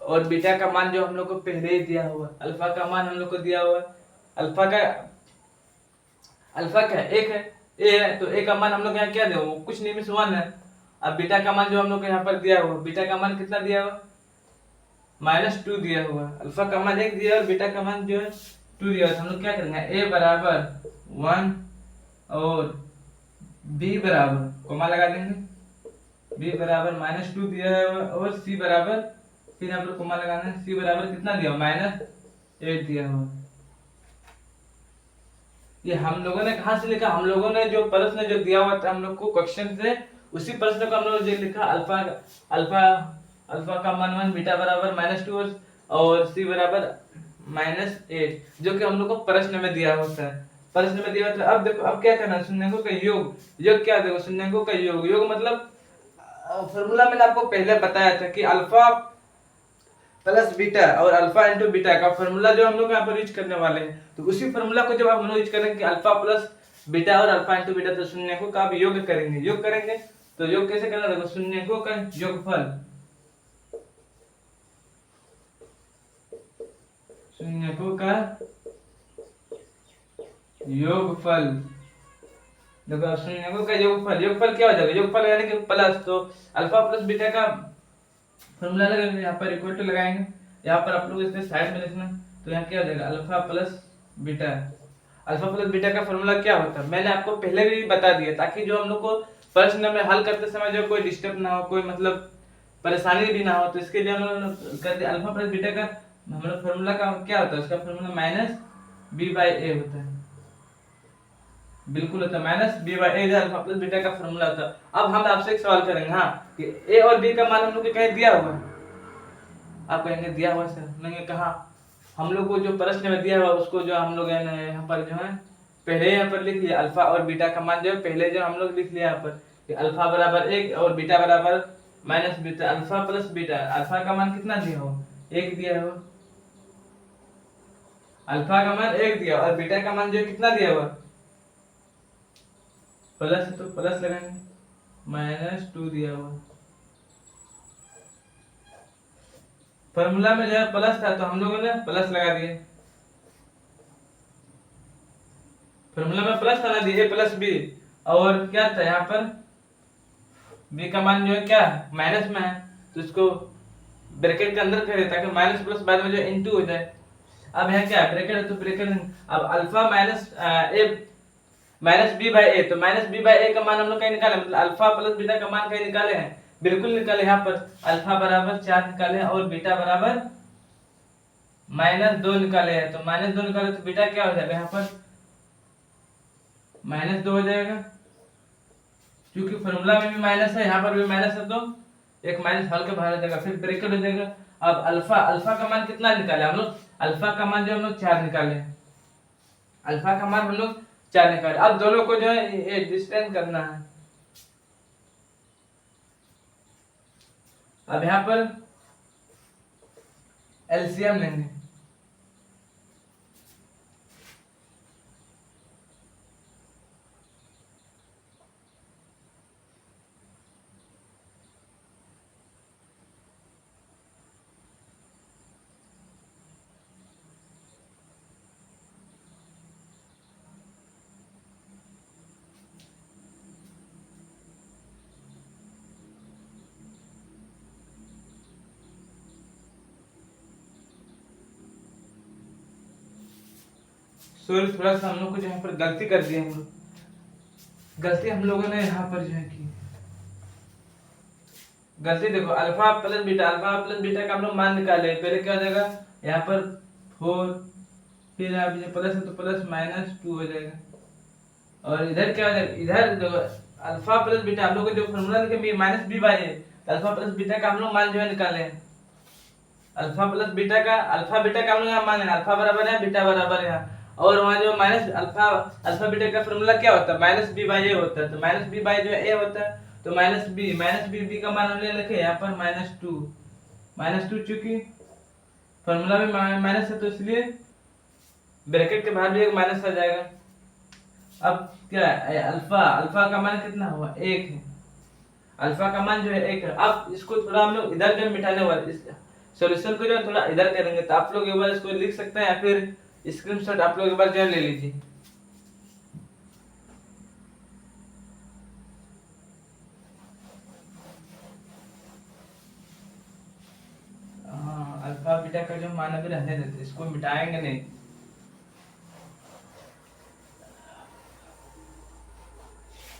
S1: और बीटा का मान जो हम लोग को पहले ही दिया हुआ, अल्फा का मान हम लोग को दिया हुआ, अल्फा क्या एक है, ए है, तो ए का मान हम लोग यहाँ क्या दिया हुआ, कुछ नहीं मिस 1 है। अब बीटा का मान जो हम लोग को यहाँ पर दिया हुआ, बीटा का मान कितना दिया हुआ -2 दिया हुआ, अल्फा का मान 1 दिया और बीटा का मान जो है 2 दिया, तो हम लोग क्या करेंगे, ए बराबर 1 और बी बराबर कोमा लगा देंगे, बी बराबर -2 दिया है और सी बराबर, फिर यहाँ पर कोमा लगाना है, सी बराबर कितना दिया हुआ -8 दिया हुआ। ये हम लोगों ने कहाँ से लिखा, हम लोगों ने जो प्रश्न जो दिया हुआ था हम लोग को क्वेश्चन से, उसी प्रश्न को हम लोग जो लिखा, अल्फा का मान 1, बीटा बराबर -2 और सी बराबर -8, जो कि हम लोग को प्रश्न में दिया होता है, प्रश्न में दिया होता है। अब देखो अब क्या करना है, शून्यकों का योग, क्या देखो शून्यकों का योग मतलब फॉर्मूला मैंने आपको पहले बताया था कि अल्फा प्लस बीटा और अल्फा इंटू बीटा का फॉर्मूला जो हम लोग यहाँ पर यूज करने वाले हैं, तो उसी फॉर्मूला को जब हम लोग यूज करेंगे अल्फा प्लस बीटा और अल्फा इंटू बीटा, तो शून्यकों का आप योग करेंगे, तो योग कैसे करना, देखो शून्यकों का योगफल, देखो शून्यकों का योगफल क्या हो जाएगा, योगफल यानी कि प्लस, तो अल्फा प्लस बीटा का फॉर्मूला लगाएंगे, यहाँ पर इक्वल टू लगाएंगे, यहाँ पर आप लोग इसके साइड में लिखना, तो यहाँ क्या हो जाएगा अल्फा प्लस बीटा का फॉर्मूला क्या होता है मैंने आपको पहले भी बता दिया, ताकि जो हम लोग को प्रश्न में हल करते समय जो कोई डिस्टर्ब ना हो, कोई मतलब परेशानी भी ना हो, तो इसके लिए हम लोग करते अल्फा प्लस बीटा का हम लोग फॉर्मूला का क्या होता है, उसका फॉर्मूला -b/a होता है, बिल्कुल होता है -b/a अल्फा प्लस बीटा का फॉर्मूला होता है। अब हम आपसे एक सवाल करेंगे, हाँ कि a और b का मान हम लोग को कहीं दिया हुआ है, आप कहेंगे दिया हुआ सर, नहीं कहाँ, हम लोग को जो प्रश्न में दिया हुआ उसको जो हम लोग है ना यहाँ पर जो है पहले यहाँ पर लिख लिया, अल्फा और बीटा का मान जो है पहले जो हम लोग लिख लिया यहाँ पर कि अल्फा बराबर 1 और बीटा बराबर minus beta, alpha plus beta. Alpha का मान कितना दिया हो, 1 दिया हो, अल्फा का मान 1 दिया और बीटा का मान जो कितना दिया हुआ प्लस है तो प्लस लगाएंगे, -2 दिया हुआ। फॉर्मूला में जो है प्लस था तो हम लोगों ने प्लस लगा दिए, फॉर्मूला में प्लस था ना, दिए प्लस बी, और क्या था यहाँ पर बी का मान जो है क्या माइनस में है तो इसको ब्रैकेट के अंदर करें ताकि माइनस प्लस बाद में जो इनटू हो जाए। अब यहाँ क्या ब्रैकेट है तो ब्रैकेट, अब alpha minus A minus B by A, तो माइनस बी बाई ए का मान हम लोग कहीं निकाले, मतलब अल्फा प्लस बीटा का मान कहीं निकाले हैं, बिल्कुल निकाले। यहाँ पर अल्फा बराबर 4 निकाले और बीटा बराबर -2 निकाले हैं, तो -2 निकाले तो बीटा क्या हो जाएगा यहाँ पर -2 हो जाएगा, क्योंकि फॉर्मूला में भी माइनस है यहाँ पर भी माइनस है तो एक माइनस हल के बाहर हो जाएगा, फिर ब्रैकेट हो जाएगा। अब अल्फा का मान कितना निकाले हम लोग, अल्फा का मान जो हम लोग 4 निकाले, अल्फा का मान हम लोग 4 निकाले। अब दोनों को जो है ये डिस्टेंस करना है। अब यहाँ पर एलसीएम लेंगे, सॉरी थोड़ा सा हम लोग को यहाँ पर गलती कर दी, हम लोग गलती हम लोगों ने यहाँ पर जो है की गलती, देखो alpha plus beta, alpha plus beta का हम लोग मान निकाले, पहले क्या हो जाएगा यहाँ पर 4, फिर आप ये प्लस है तो प्लस -2 हो जाएगा, और इधर क्या हो जाएगा, इधर देखो अल्फा प्लस बीटा हम लोग को जो फॉर्मूला लिखे minus B by A, alpha plus beta का हम लोग मान जो है निकाले हैं, अल्फा प्लस बीटा का, अल्फा बीटा का हम लोग यहाँ मान है अल्फा बराबर है बीटा बराबर है, और वहाँ जो माइनस अल्फा बीटा का फॉर्मूला क्या होता है माइनस बी बाई ए होता है, तो माइनस बी बाई जो है ए होता है, तो माइनस बी का मान हमने लिखे यहाँ पर -2 चूंकि फॉर्मूला में माइनस है तो इसलिए ब्रैकेट के बाहर भी एक माइनस आ जाएगा। अब क्या है अल्फा का मान कितना हुआ 1 है, अल्फा का मान जो है 1 है। अब इसको थोड़ा हम लोग इधर जो मिटाने वाले सॉल्यूशन को जो थोड़ा इधर करेंगे, तो आप लोग एक बार इसको लिख सकते हैं या फिर स्क्रीनशॉट आप लोग एक बार जो ले लीजिए। हाँ अल्फा बीटा का जो मान अभी रहने देते, इसको मिटाएंगे नहीं।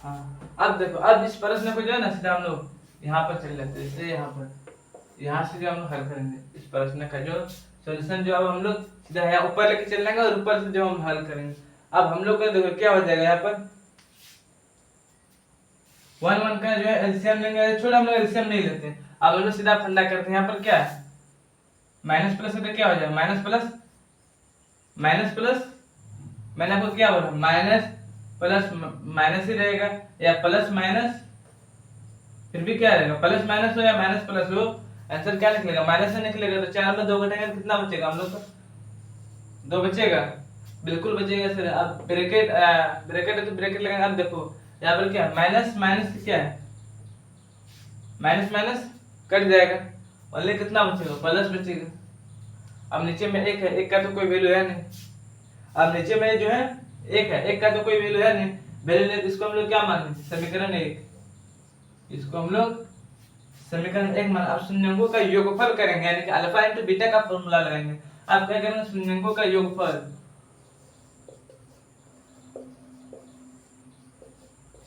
S1: हाँ अब देखो, अब इस प्रश्न को जो है ना सीधा हम लोग यहाँ पर चल जाते हैं, जैसे यहाँ से जो हम लोग हल करेंगे इस प्रश्न का जो सॉल्यूशन जो अब हम लोग सीधा यहाँ ऊपर लेके चल जाएंगे और ऊपर से जो हम हल करेंगे। अब हम लोग का देखो क्या हो जाएगा, यहाँ पर 1 का जो है एलसीएम लेंगे, छोड़ हम लोग एलसीएम नहीं लेते, अब हम लोग सीधा फंडा करते हैं। यहाँ पर क्या है माइनस प्लस है तो क्या हो जाएगा माइनस प्लस मैंने आपको क्या बोला माइनस प्लस माइनस ही रहेगा, या प्लस माइनस फिर भी क्या रहेगा प्लस माइनस हो या माइनस प्लस हो, आंसर क्या निकलेगा माइनस से निकलेगा, तो 4 में 2 घटेगा कितना बचेगा हम लोग को 2 बचेगा, बिल्कुल बचेगा सर। अब ब्रैकेट है तो ब्रैकेट लगाएंगे। अब देखो यहाँ पर क्या माइनस क्या है माइनस कट जाएगा, ओनली कितना बचेगा प्लस बचेगा। अब नीचे में 1 है, 1 का तो कोई वैल्यू है नहीं, अब नीचे में जो है 1 है, 1 का तो कोई वैल्यू है नहीं, वैल्यू नहीं, इसको हम लोग क्या मानेंगे समीकरण 1, इसको हम लोग समीकरण 1 मान। अब शून्यंकों का योगफल करेंगे, यानी कि अल्फा इंटू बीटा का फॉर्मूला लगाएंगे। अब क्या करेंगे शून्यंकों का योगफल,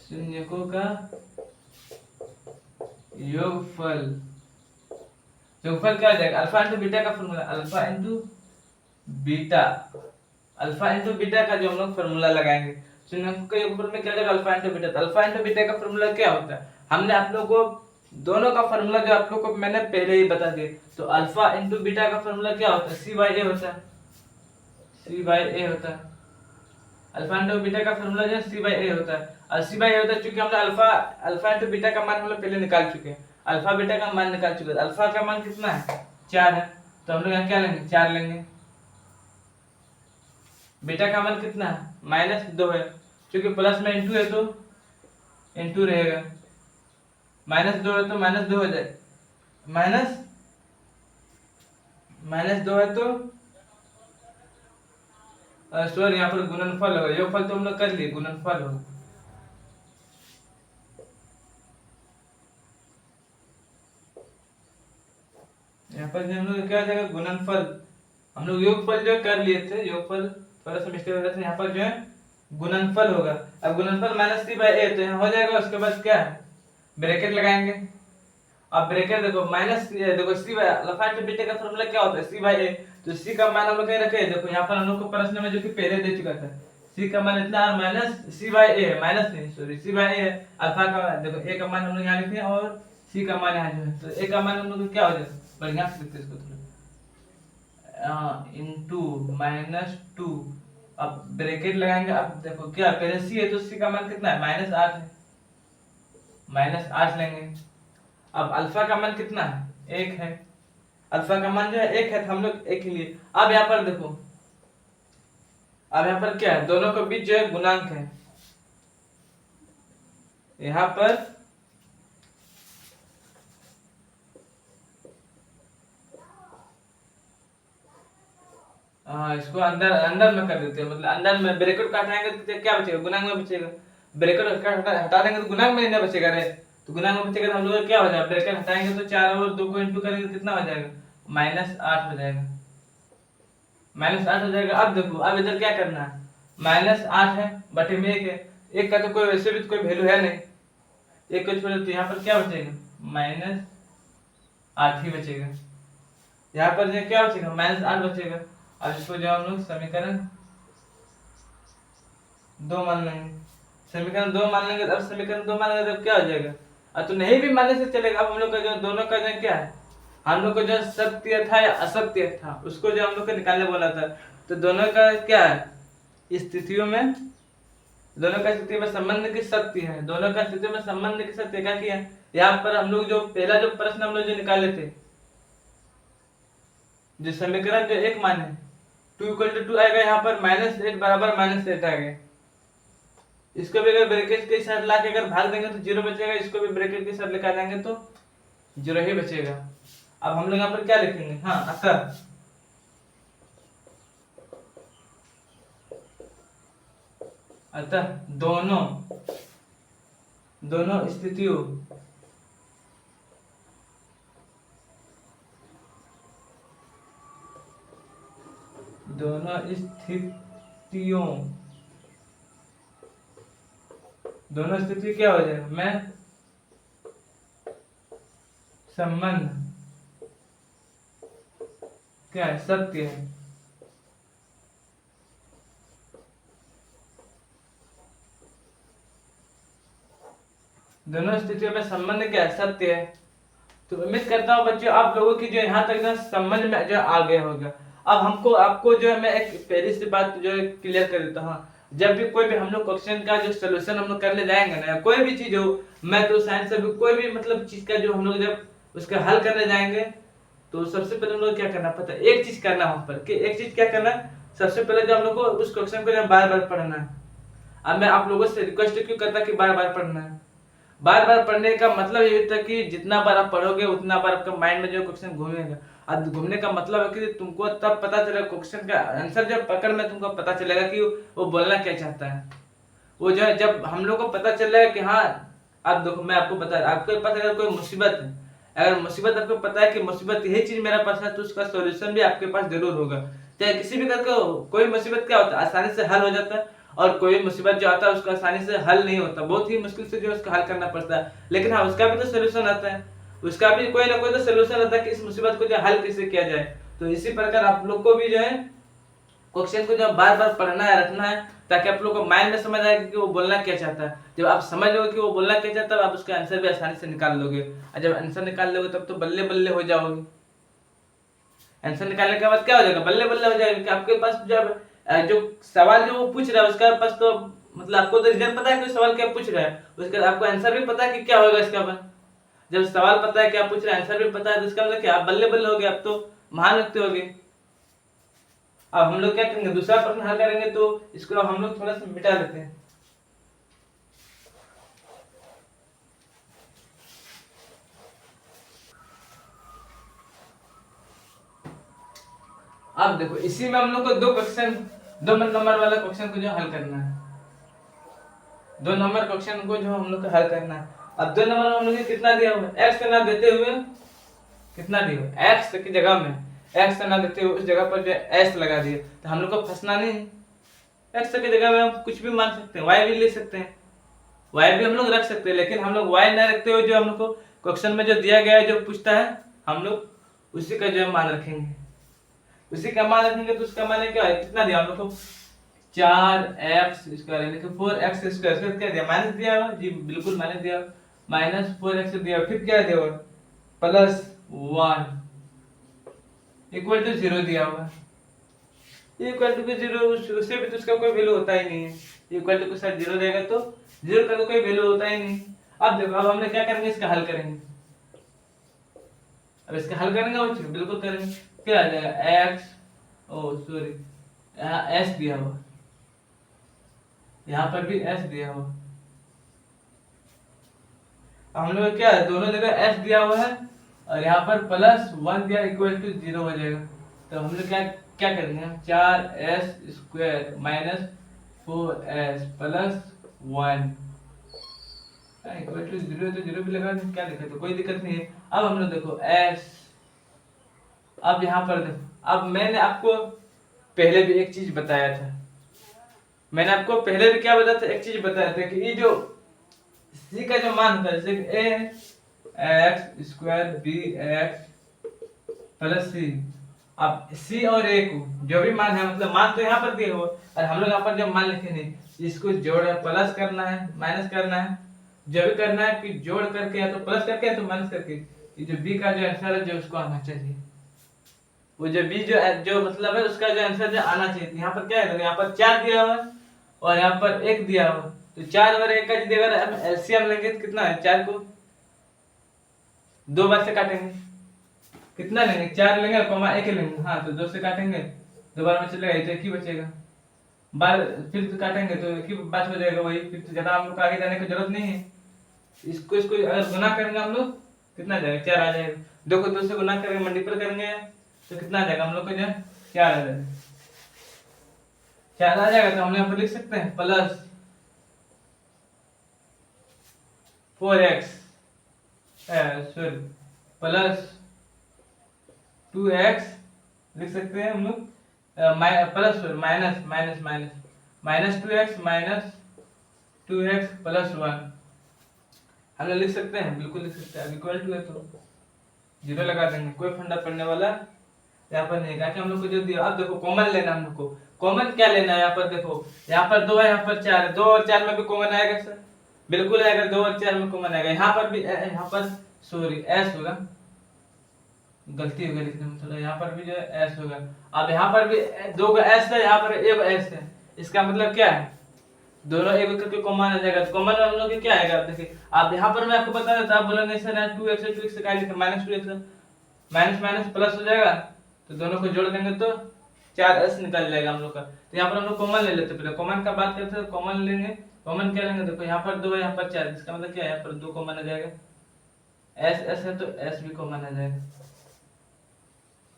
S1: शून्यकों का योगफल क्या हो जाएगा अल्फा इंटू बीटा का फॉर्मूला, अल्फा इंटू बीटा का जो हम लोग फॉर्मूला लगाएंगे। शून्यकों के योगफल में क्या जाएगा alpha into beta, alpha into beta का फॉर्मूला क्या होता है हमने आप लोगों को दोनों का फॉर्मूला जो आप लोगों को मैंने पहले ही बता दिया। तो अल्फा इंटू बीटा का फॉर्मूला क्या होता है सी बाई ए होता है, सी बाई ए होता है। अल्फा इंटू बीटा का फॉर्मूला जो है सी बाई ए होता है। और सी बाई ए होता है क्योंकि हमने अल्फा अल्फा इंटू बीटा का मान हम लोग पहले निकाल चुके हैं, अल्फा बीटा का मान निकाल चुके हैं। अल्फा का मान कितना है 4 है, तो हम लोग यहाँ क्या लेंगे 4 लेंगे। बीटा का मान कितना है -2 है, क्योंकि प्लस में इंटू है तो इंटू रहेगा, -2 है तो -2 हो जाए, -2 है तो सॉरी यहाँ पर गुणनफल होगा, योगफल तो हम लोग कर लिए, गुणनफल होगा। यहाँ पर जो हम लोग क्या हो जाएगा गुणनफल, हम लोग योगफल जो कर लिए थे, योगफल थोड़ा सा मिस्टेक हो गया था, यहाँ पर जो है गुणनफल होगा। अब गुणनफल -c/a तो यहाँ हो जाएगा, उसके बाद क्या है ब्रैकेट लगाएंगे। अब ब्रैकेट देखो देखो सी बाई अल्फा इंटू बीटा का फॉर्मूला क्या होता है c/a, तो c का मान हम लोग कहीं रखे, देखो यहाँ पर हम लोग को प्रश्न में जो कि पहले दे चुका था, c का मान इतना -c/a है, माइनस नहीं सॉरी c/a है। अल्फा का देखो a का मान हम लोग यहाँ लिखे और c का मान यहाँ जो है, तो a का मान हम लोग क्या हो जाएगा, बढ़िया से लिखते इसको थोड़ा इनटू -2, अब ब्रैकेट लगाएंगे। अब देखो क्या पहले c है तो c का मान कितना है -8 है, -8 लेंगे। अब अल्फा का मान कितना है 1 है, अल्फा का मान जो है 1 है तो हम लोग 1 ही लिए। अब यहाँ पर देखो, अब यहाँ पर क्या है दोनों के बीच जो है गुणांक है, यहाँ पर इसको अंदर अंदर में कर देते हैं, मतलब अंदर में ब्रैकेट का हटाएंगे तो क्या बचेगा गुणांक में बचेगा, ब्रैकेट का हटा देंगे तो गुणांक में नहीं बचेगा रे, तो गुणांक में बचेगा तो हम लोग क्या हो जाएगा ब्रैकेट हटाएंगे तो 4 और 2 को इंटू करेंगे कितना हो जाएगा -8 हो जाएगा, -8 हो जाएगा। अब देखो अब इधर क्या करना है, -8 है बटे में 1 है, 1 का तो कोई वैसे भी तो कोई वैल्यू है नहीं, 1 को छोड़ तो यहाँ पर क्या बचेगा -8 ही बचेगा, यहाँ पर जो क्या बचेगा -8 बचेगा। अब इसको जो हम लोग समीकरण 2 मान लेंगे, समीकरण 2 मान लेंगे, अब समीकरण 2 मान लेंगे तब क्या हो जाएगा, अब तो नहीं भी मानने से चलेगा। अब हम लोग का जो दोनों का जो क्या है, हम लोग को जो सत्य था या असत्य था उसको जो हम लोग को निकालने बोला था, तो दोनों का क्या है स्थितियों में, दोनों का स्थिति में संबंध की सत्य है, दोनों का स्थिति में संबंध की सत्य क्या किया, यहाँ पर हम लोग जो पहला जो प्रश्न हम लोग जो निकाले थे, जो समीकरण जो 1 माने 2 = 2 आएगा, यहाँ पर -8 बराबर -8 आएगा, इसको भी अगर ब्रैकेट के साथ ला के अगर भाग देंगे तो 0 बचेगा, इसको भी ब्रैकेट के साथ लेकर जाएंगे तो 0 ही बचेगा। अब हम लोग यहाँ पर क्या लिखेंगे, हाँ अतः दोनों स्थितियों दोनों स्थिति क्या हो जाएगा मैं संबंध क्या है सत्य है, दोनों स्थितियों में संबंध क्या है सत्य है। तो उम्मीद करता हूँ बच्चों आप लोगों की जो यहाँ तक ना समझ में जो आ गया होगा। अब हमको आपको जो है मैं एक पहली सी बात जो है क्लियर कर देता हूँ, जब भी कोई भी हम लोग क्वेश्चन का जो सोल्यूशन हम लोग करने जाएंगे ना, कोई भी चीज हो मैथ तो साइंस से भी कोई भी मतलब चीज का जो हम लोग जब उसका हल करने जाएंगे तो सबसे पहले हम लोग क्या करना पता है, एक चीज करना वहां पर कि एक चीज क्या करना, सबसे पहले जो हम लोग को उस क्वेश्चन को बार बार पढ़ना है। अब मैं आप लोगों से रिक्वेस्ट क्यों करता कि बार बार पढ़ना है, बार बार पढ़ने का मतलब ये होता है कि जितना बार आप पढ़ोगे उतना बार आपका माइंड में जो क्वेश्चन घूमेगा। अब घूमने का मतलब है कि तुमको तब पता चलेगा क्वेश्चन का आंसर जब पकड़ में तुमको पता चलेगा कि वो बोलना क्या चाहता है। वो जो है जब हम लोग को पता चलेगा कि हाँ अब देखो मैं आपको बता आपके पास अगर कोई मुसीबत है, अगर मुसीबत आपको पता है कि मुसीबत यही चीज मेरा पास है तो उसका सॉल्यूशन भी आपके पास जरूर होगा। चाहे किसी भी करके कोई मुसीबत क्या होता है आसानी से हल हो जाता है, और कोई मुसीबत जो आता है उसका आसानी से हल नहीं होता, बहुत ही मुश्किल से जो उसका हल करना पड़ता है। लेकिन हाँ उसका भी तो सोल्यूशन आता है, उसका भी कोई ना कोई तो सोल्यूशन आता है कि इस मुसीबत को जो हल कैसे किया जाए। तो इसी प्रकार आप लोग को भी जो है क्वेश्चन को जब बार बार पढ़ना है रखना है ताकि आप लोग को माइंड में समझ आए कि वो बोलना क्या चाहता है। जब आप समझ लोगे कि वो बोलना क्या चाहता है आप उसका आंसर भी आसानी से निकाल लोगे, और जब आंसर निकाल लोगे तब तो बल्ले बल्ले हो जाओगे। आंसर निकालने के बाद क्या हो जाएगा बल्ले बल्ले हो जाएगा कि आपके पास जब जो सवाल जो वो पूछ रहा है उसका पास तो मतलब आपको तो रीजन पता है कि सवाल क्या पूछ रहा है, उसके बाद आपको आंसर भी पता है कि क्या होगा इसका पास। जब सवाल पता है क्या पूछ रहा है, आंसर भी पता है, तो इसका मतलब क्या, आप बल्ले बल्ले हो गए, आप तो महान व्यक्ति हो गए। अब हम लोग क्या करेंगे, दूसरा प्रश्न हल करेंगे, तो इसको हम लोग थोड़ा सा मिटा लेते हैं। अब देखो इसी में हम लोग को दो क्वेश्चन, 2 नंबर वाला क्वेश्चन को जो हल करना है, 2 नंबर क्वेश्चन को जो हम लोग को हल करना है। अब 2 नंबर में हम लोग कितना दिया हुआ है, एक्स का ना देते हुए कितना दिया हुआ है, एक्स की जगह में एक्स का ना देते हुए उस जगह पर जो एस लगा दिए, तो हम लोग को फंसना नहीं है। एक्स की जगह में हम कुछ भी मान सकते हैं, वाई भी ले सकते हैं, वाई भी हम लोग रख सकते हैं, लेकिन हम लोग वाई ना रखते हुए जो हम लोग को क्वेश्चन में जो दिया गया है, जो पूछता है, हम लोग उसी का जो है मान रखेंगे, उसी का मान रखेंगे। तो उसका मान क्या है, कितना दिया हम लोग को, 4x² यानी कि 4x², क्या दिया, माइनस दिया हुआ जी, बिल्कुल माइनस दिया, -4x दिया, फिर क्या दिया हुआ, +1 इक्वल टू 0 दिया हुआ, इक्वल टू 0, उससे भी तो उसका कोई वैल्यू होता ही नहीं है, इक्वल टू के साथ 0 देगा तो 0 का तो कोई वैल्यू होता ही नहीं। अब देखो, अब हमने क्या करेंगे, इसका हल करेंगे, अब इसका हल करेंगे बच्चों, बिल्कुल करेंगे। क्या आ जाएगा, x, ओ सॉरी, यहाँ s दिया हुआ, यहाँ पर भी s दिया हुआ, हम लोग क्या है, दोनों जगह s दिया हुआ है और यहाँ पर +1 दिया, इक्वल टू 0 हो जाएगा। तो हम लोग क्या क्या करेंगे, 4s² minus 4s + 1 equal to 0, तो 0 भी लगा दें, क्या दिक्कत है, कोई दिक्कत नहीं है। अब हम लोग देखो s, अब यहाँ पर देखो, अब मैंने आपको पहले भी एक चीज बताया था, मैंने आपको पहले भी क्या बताया था, एक चीज बताया था कि ये जो c का जो मान होता है, जैसे ax² bx + c, अब c और a को जो भी मान है, मतलब मान तो यहाँ पर दिए हो, और हम लोग यहाँ पर जब मान लिखेंगे, इसको जोड़ प्लस करना है, माइनस करना है, जो भी करना है, कि जोड़ करके या तो प्लस करके या तो माइनस करके, ये जो b का जो आंसर है जो उसको आना चाहिए, वो जो b जो मतलब है उसका जो आंसर जो आना चाहिए। यहाँ पर क्या है, यहाँ पर 4 दिया हुआ है और यहाँ पर 1 दिया हुआ, तो 4 और 1 का यदि अगर हम एलसीएम लेंगे तो कितना है, 4 को 2 बार से काटेंगे, कितना लेंगे, 4 लेंगे कॉमा 1 लेंगे, हाँ तो 2 से काटेंगे, 2 बार में चलेगा, तो 1 ही बचेगा, बार फिर तो काटेंगे तो एक ही बात हो जाएगा, वही फिर तो ज्यादा हम लोग को आगे जाने की जरूरत नहीं है। इसको इसको अगर गुना करेंगे हम लोग, कितना आ जाएगा, 4 आ जाएगा, 2 को 2 से गुना करेंगे, मल्टीपल करेंगे, तो कितना आ जाएगा हम लोग को, जो 4 आ जाएगा, 4 आ जाएगा, तो हम यहाँ पर लिख सकते हैं +4x सॉरी +2x लिख सकते हैं हम लोग, plus minus minus minus -2x - 2x + 1 हम लोग लिख सकते हैं, बिल्कुल लिख सकते हैं, इक्वल टू है तो 0 लगा देंगे, कोई फंडा पड़ने वाला यहाँ पर नहीं, ताकि हम लोग को जो दिया। अब देखो कॉमन लेना, हम लोग को कॉमन क्या लेना है, यहाँ पर देखो, यहाँ पर 2 है, यहाँ पर 4 है, 2 और 4 में भी कॉमन आएगा सर, बिल्कुल आएगा, 2 और 4 में कॉमन आएगा, यहाँ पर भी, यहाँ पर सॉरी एस होगा, गलती हो गई लिखने में थोड़ा, यहाँ पर भी जो है एस होगा। अब यहाँ पर भी 2 का एस है, यहाँ पर एक एस है, इसका मतलब क्या है, दोनों एक करके कॉमन आ जाएगा, तो कॉमन हम लोग क्या आएगा, देखिए अब यहाँ पर मैं आपको बता देता, आप बोलेंगे सर 2x है, 2x से क्या लिखा, -2x, माइनस माइनस प्लस हो जाएगा, तो दोनों को जोड़ देंगे तो 4s निकल जाएगा हम लोग का। तो यहाँ पर हम लोग कॉमन ले लेते, पहले कॉमन का बात करते हैं, कॉमन लेंगे, कॉमन क्या लेंगे, देखो यहाँ पर 2 है, यहाँ पर 4, इसका मतलब क्या है, यहाँ पर 2 कॉमन आ जाएगा, s है तो s भी कॉमन आ जाएगा,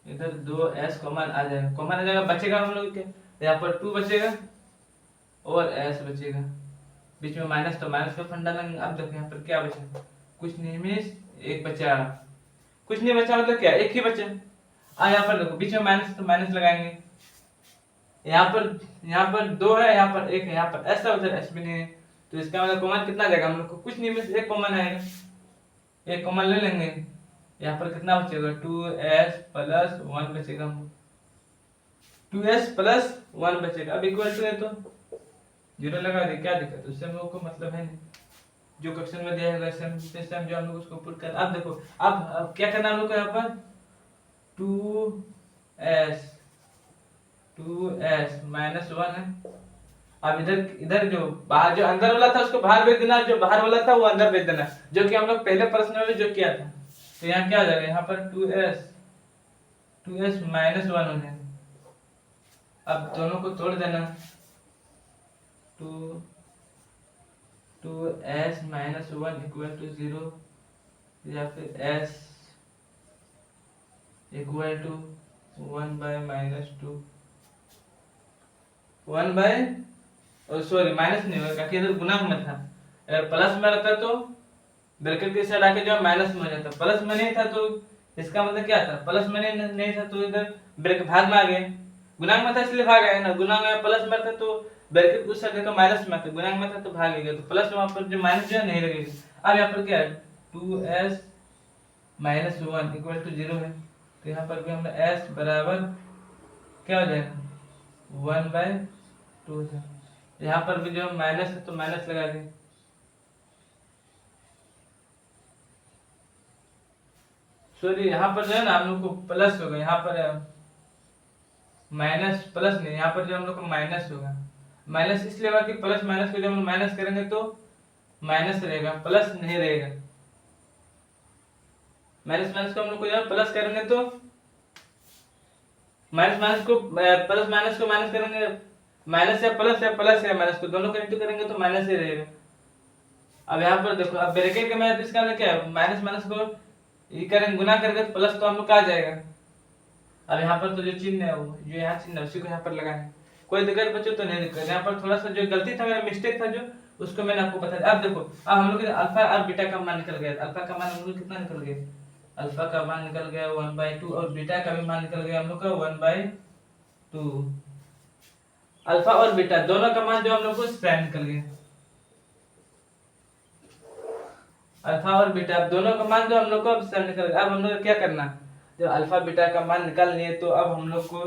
S1: इधर 2s कॉमन आ जाएगा, कॉमन आ जाएगा, बचेगा हम लोग के, यहाँ पर 2 बचेगा और s बचेगा, बीच में माइनस, तो माइनस का फंडा लेंगे। अब देखो यहाँ पर क्या बचा, कुछ नहीं, मिस 1 बचा, कुछ नहीं बचा, मतलब क्या, 1 ही बचा, यहाँ पर देखो बीच में माइनस, तो माइनस लगाएंगे, यहाँ पर 2 है, यहाँ पर 1 है, यहाँ पर ऐसा उधर एस भी नहीं है, तो इसका मतलब कॉमन कितना जाएगा हम लोग को, कुछ नहीं, मिस 1 कॉमन आएगा, 1 कॉमन ले लेंगे, यहाँ पर कितना बचेगा, 2s + 1 बचेगा, 2s + 1 बचेगा। अब इक्वल टू है तो 0 लगा दे, क्या दिक्कत, उससे हम लोग को मतलब है नहीं, जो क्वेश्चन में दिया है वैसे हम जो हम लोग उसको पुट कर। अब देखो, अब क्या करना हम लोग को, यहाँ पर 2s 2s-1 है। अब इधर इधर जो बाहर जो अंदर वाला था उसको बाहर भेज देना, जो बाहर वाला था वो अंदर भेज देना, जो कि हम लोग पहले प्रश्न में जो किया था। तो यहाँ क्या आ जाएगा, यहाँ पर 2s-1 हो जाएगा। अब दोनों को तोड़ देना, 2s-1 इक्वल टू 0 या फिर s इक्वल टू 1/-2 माइनस नहीं होगा क्योंकि इधर गुणांक में था। अगर प्लस में रहता तो ब्रैकेट के साइड आके जो माइनस में हो जाता, प्लस में नहीं था तो इसका मतलब क्या था, प्लस में नहीं था तो इधर ब्रैकेट भाग में आ गए, गुणांक में था इसलिए भाग आया ना, गुणांक में प्लस में था तो ब्रैकेट उस साइड का माइनस में था, गुणांक में था तो भाग गया, तो प्लस वहां पर जो माइनस जो है नहीं लगेगा। अब यहाँ पर क्या है, 2s-1 इक्वल टू 0 है, तो यहाँ पर भी हमने s बराबर क्या हो जाएगा 1/2 है। यहाँ पर भी जो माइनस है तो माइनस लगा दें, सॉरी यहाँ पर जो है ना हम लोग को प्लस होगा, यहाँ पर माइनस प्लस नहीं, यहाँ पर जो हम लोग को माइनस होगा। माइनस इसलिए होगा कि प्लस माइनस को जब हम माइनस करेंगे तो माइनस रहेगा, प्लस नहीं रहेगा। माइनस माइनस को हम लोग को जब प्लस करेंगे तो माइनस माइनस को प्लस माइनस को माइनस करेंगे, माइनस या प्लस या माइनस को दोनों को इंटू करेंगे तो माइनस ही रहेगा। अब यहाँ पर देखो, अब ब्रैकेट के में इसका मतलब क्या है, माइनस माइनस को ये करेंगे गुना करेंगे तो प्लस तो हम लोग का आ जाएगा। अब यहाँ पर तो जो चिन्ह है वो जो यहाँ चिन्ह है उसी को यहाँ पर लगाएंगे, कोई दिक्कत बच्चों तो नहीं दिक्कत। यहाँ पर थोड़ा सा जो गलती था, मेरा मिस्टेक था जो, उसको मैंने आपको बता दिया। अब देखो, अब हम लोग अल्फा और बीटा का मान निकल गया, अल्फा का मान हम लोग कितना निकल गया, अल्फा का मान निकल गया 1/2 और बीटा का भी मान निकल गया हम लोग का 1/2। अल्फा और बीटा दोनों का मान जो हम लोग को सेम निकल गया, अल्फा और बीटा दोनों का मान जो हम लोग को अब सेम निकल गया। अब हम लोग क्या करना, जब अल्फा बीटा का मान निकाल लिए तो अब हम लोग को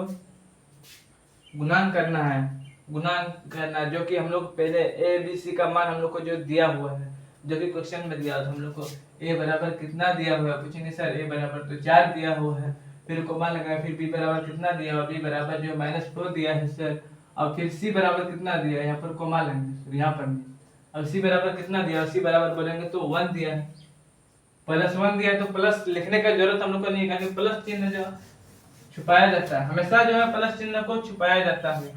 S1: गुणांक करना है, गुणांक करना जो कि हम लोग पहले ए बी सी का मान हम लोग को जो दिया हुआ है, जो कि क्वेश्चन में दिया था हम लोग को ए बराबर कितना दिया हुआ है, पूछेंगे सर ए बराबर तो 4 दिया हुआ है, फिर कोमा लगाया, फिर बी बराबर कितना दिया हुआ, बी बराबर जो -4 दिया है सर, और फिर सी बराबर कितना दिया है, यहाँ पर कोमा लेंगे यहाँ पर नहीं, अब सी बराबर कितना दिया, सी बराबर बोलेंगे तो 1 दिया है, +1 दिया है तो प्लस लिखने का जरूरत हम लोग को नहीं है, क्योंकि प्लस चिन्ह जो छुपाया जाता है, हमेशा जो है प्लस चिन्ह को छुपाया जाता है।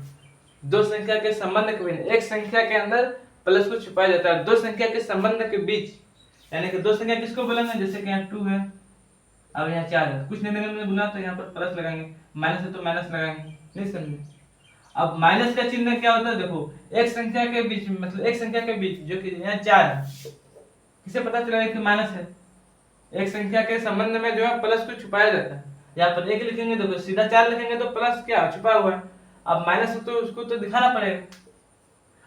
S1: दो संख्या के संबंध के बिना एक संख्या के अंदर प्लस को छुपाया जाता है, दो संख्या के संबंध के बीच, यानी कि दो संख्या किसको बोलेंगे, जैसे कि यहाँ 2 है, अब यहाँ 4 है, कुछ नहीं में गुना तो यहाँ पर प्लस लगाएंगे, माइनस है तो माइनस लगाएंगे, नहीं समझे। अब माइनस का चिन्ह क्या होता है, देखो एक संख्या के बीच, मतलब एक संख्या के बीच जो कि यहाँ 4 है, किसे पता चला कि माइनस है, एक संख्या के संबंध में जो है प्लस को छुपाया जाता है। यहाँ पर 1 लिखेंगे, देखो सीधा 4 लिखेंगे तो प्लस क्या छुपा हुआ है, अब माइनस है तो उसको तो दिखाना पड़ेगा,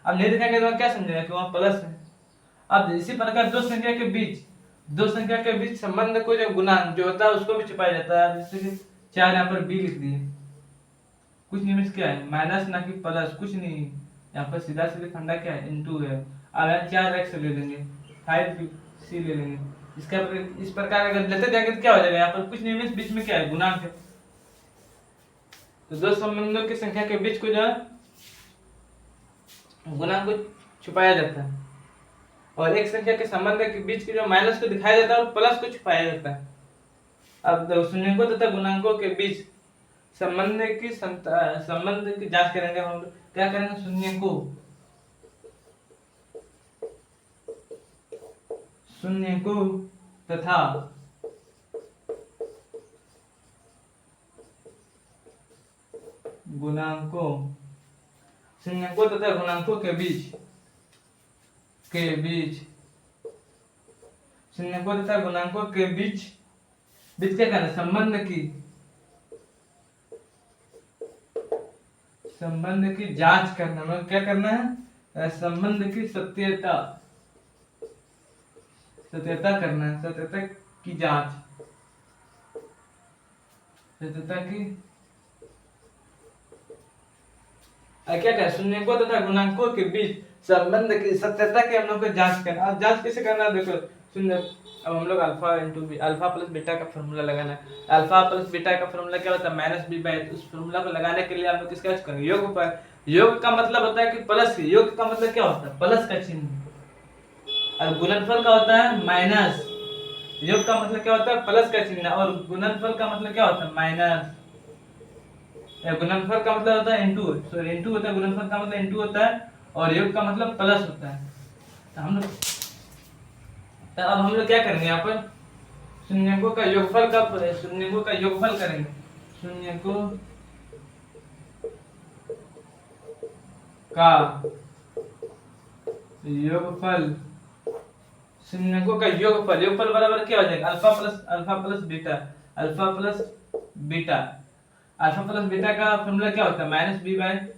S1: अब नहीं दिखाएंगे तो क्या समझेगा कि वहाँ प्लस है। अब इसी प्रकार दो संख्या के बीच संबंध को जो गुणांक जो होता है उसको भी छुपाया जाता है, जैसे कि 4 यहाँ पर बी लिख दिए, कुछ नहीं, मीन्स क्या है माइनस ना कि प्लस, कुछ नहीं, यहाँ पर सीधा सीधे फंडा क्या है इनटू है। अब यहाँ 4x ले लेंगे, 5c ले लेंगे, इसका इस प्रकार अगर लेते जाएंगे तो क्या हो जाएगा, यहाँ पर कुछ नहीं, मीन्स बीच में क्या है गुणांक है, तो दो संबंधों की संख्या के बीच को जो है गुणांक को छुपाया जाता है, और एक संख्या के संबंध के बीच के जो माइनस को दिखाया जाता है और प्लस को छुपाया जाता है। अब शून्यकों तथा गुणांकों के बीच संबंध की जांच करेंगे हम लोग, क्या करेंगे, शून्यकों तथा गुणांकों के बीच शून्यकों तथा गुणांकों के बीच क्या करना, संबंध की जांच करना, मतलब क्या करना है, संबंध की सत्यता करना है, सत्यता की जांच, सत्यता की क्या करें, शून्यकों तथा गुणांकों के बीच संबंध की सत्यता की हम लोग को जांच करना। अब जांच कैसे करना, देखो शून्य। अब हम लोग alpha into B, alpha plus beta का फॉर्मूला लगाना है। अल्फा प्लस बीटा का फॉर्मूला क्या होता है? Minus B by. उस फॉर्मूला को लगाने के लिए हम लोग किसका यूज करेंगे? योग पर। योग का मतलब होता है कि प्लस, योग का मतलब क्या होता है? प्लस का चिन्ह। और गुणनफल का होता है माइनस। योग का मतलब क्या होता है? प्लस का चिन्ह। और गुणनफल का मतलब क्या होता है? माइनस। गुणनफल का मतलब होता है इंटू, सॉरी इंटू होता है, गुणनफल का मतलब इंटू होता है और योग का मतलब प्लस होता है। तो अब हम लोग क्या करेंगे यहाँ पर? शून्यकों का योगफल का, शून्यकों का योगफल करेंगे। शून्यकों का योगफल, शून्यकों का योगफल, योगफल बराबर क्या हो जाएगा? Alpha plus beta. Alpha plus beta, alpha plus beta का फॉर्मूला क्या होता है? माइनस बी बाय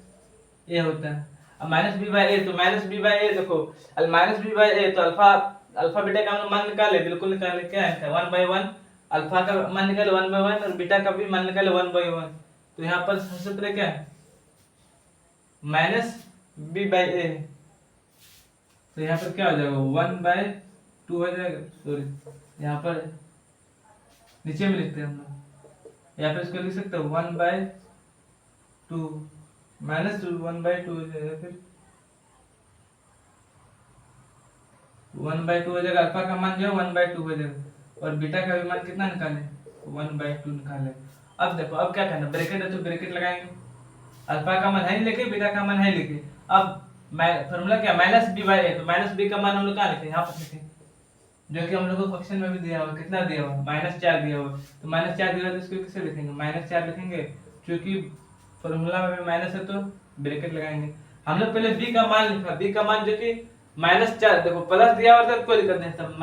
S1: ए होता है। अब माइनस बी बाय ए, तो माइनस बी बाय ए देखो, माइनस बी बाय ए, तो अल्फा, अल्फा बीटा का हम मान निकाले, बिल्कुल निकाले, क्या है? 1/1। अल्फा का मान निकाले 1/1 और बीटा का भी मान निकाले 1/1। तो यहाँ पर सूत्र क्या है? माइनस बी बाय ए। तो यहाँ पर क्या हो जाएगा? 1/2 हो जाएगा, सॉरी यहाँ पर नीचे में लिखते हैं हम लोग, यहाँ पर इसको लिख सकते हो 1/2 माइनस 1/2 हो जाएगा, फिर 1/2 हो जाएगा। अल्फा का मान जो है 1/2 हो जाएगा और बीटा का भी मान कितना निकाले? 1/2 निकाले। अब देखो, अब क्या करना? ब्रैकेट है तो ब्रैकेट लगाएंगे। अल्फा का मान है लिखे, बीटा का मान है लिखे। अब फॉर्मूला क्या? माइनस बी बाई ए, तो माइनस बी का मान हम लोग कहाँ लिखे? यहाँ पर लिखे, जो कि हम लोग को क्वेश्चन में भी दिया हुआ। कितना दिया हुआ? -4 दिया हुआ। तो -4 दिया हुआ तो इसको किससे लिखेंगे? -4 लिखेंगे, क्योंकि फॉर्मूला में माइनस है तो ब्रैकेट लगाएंगे। हम लोग पहले बी का मान लिखा, बी का मान जो कि -4, देखो प्लस दिया हुआ था कोई दिक्कत नहीं, तब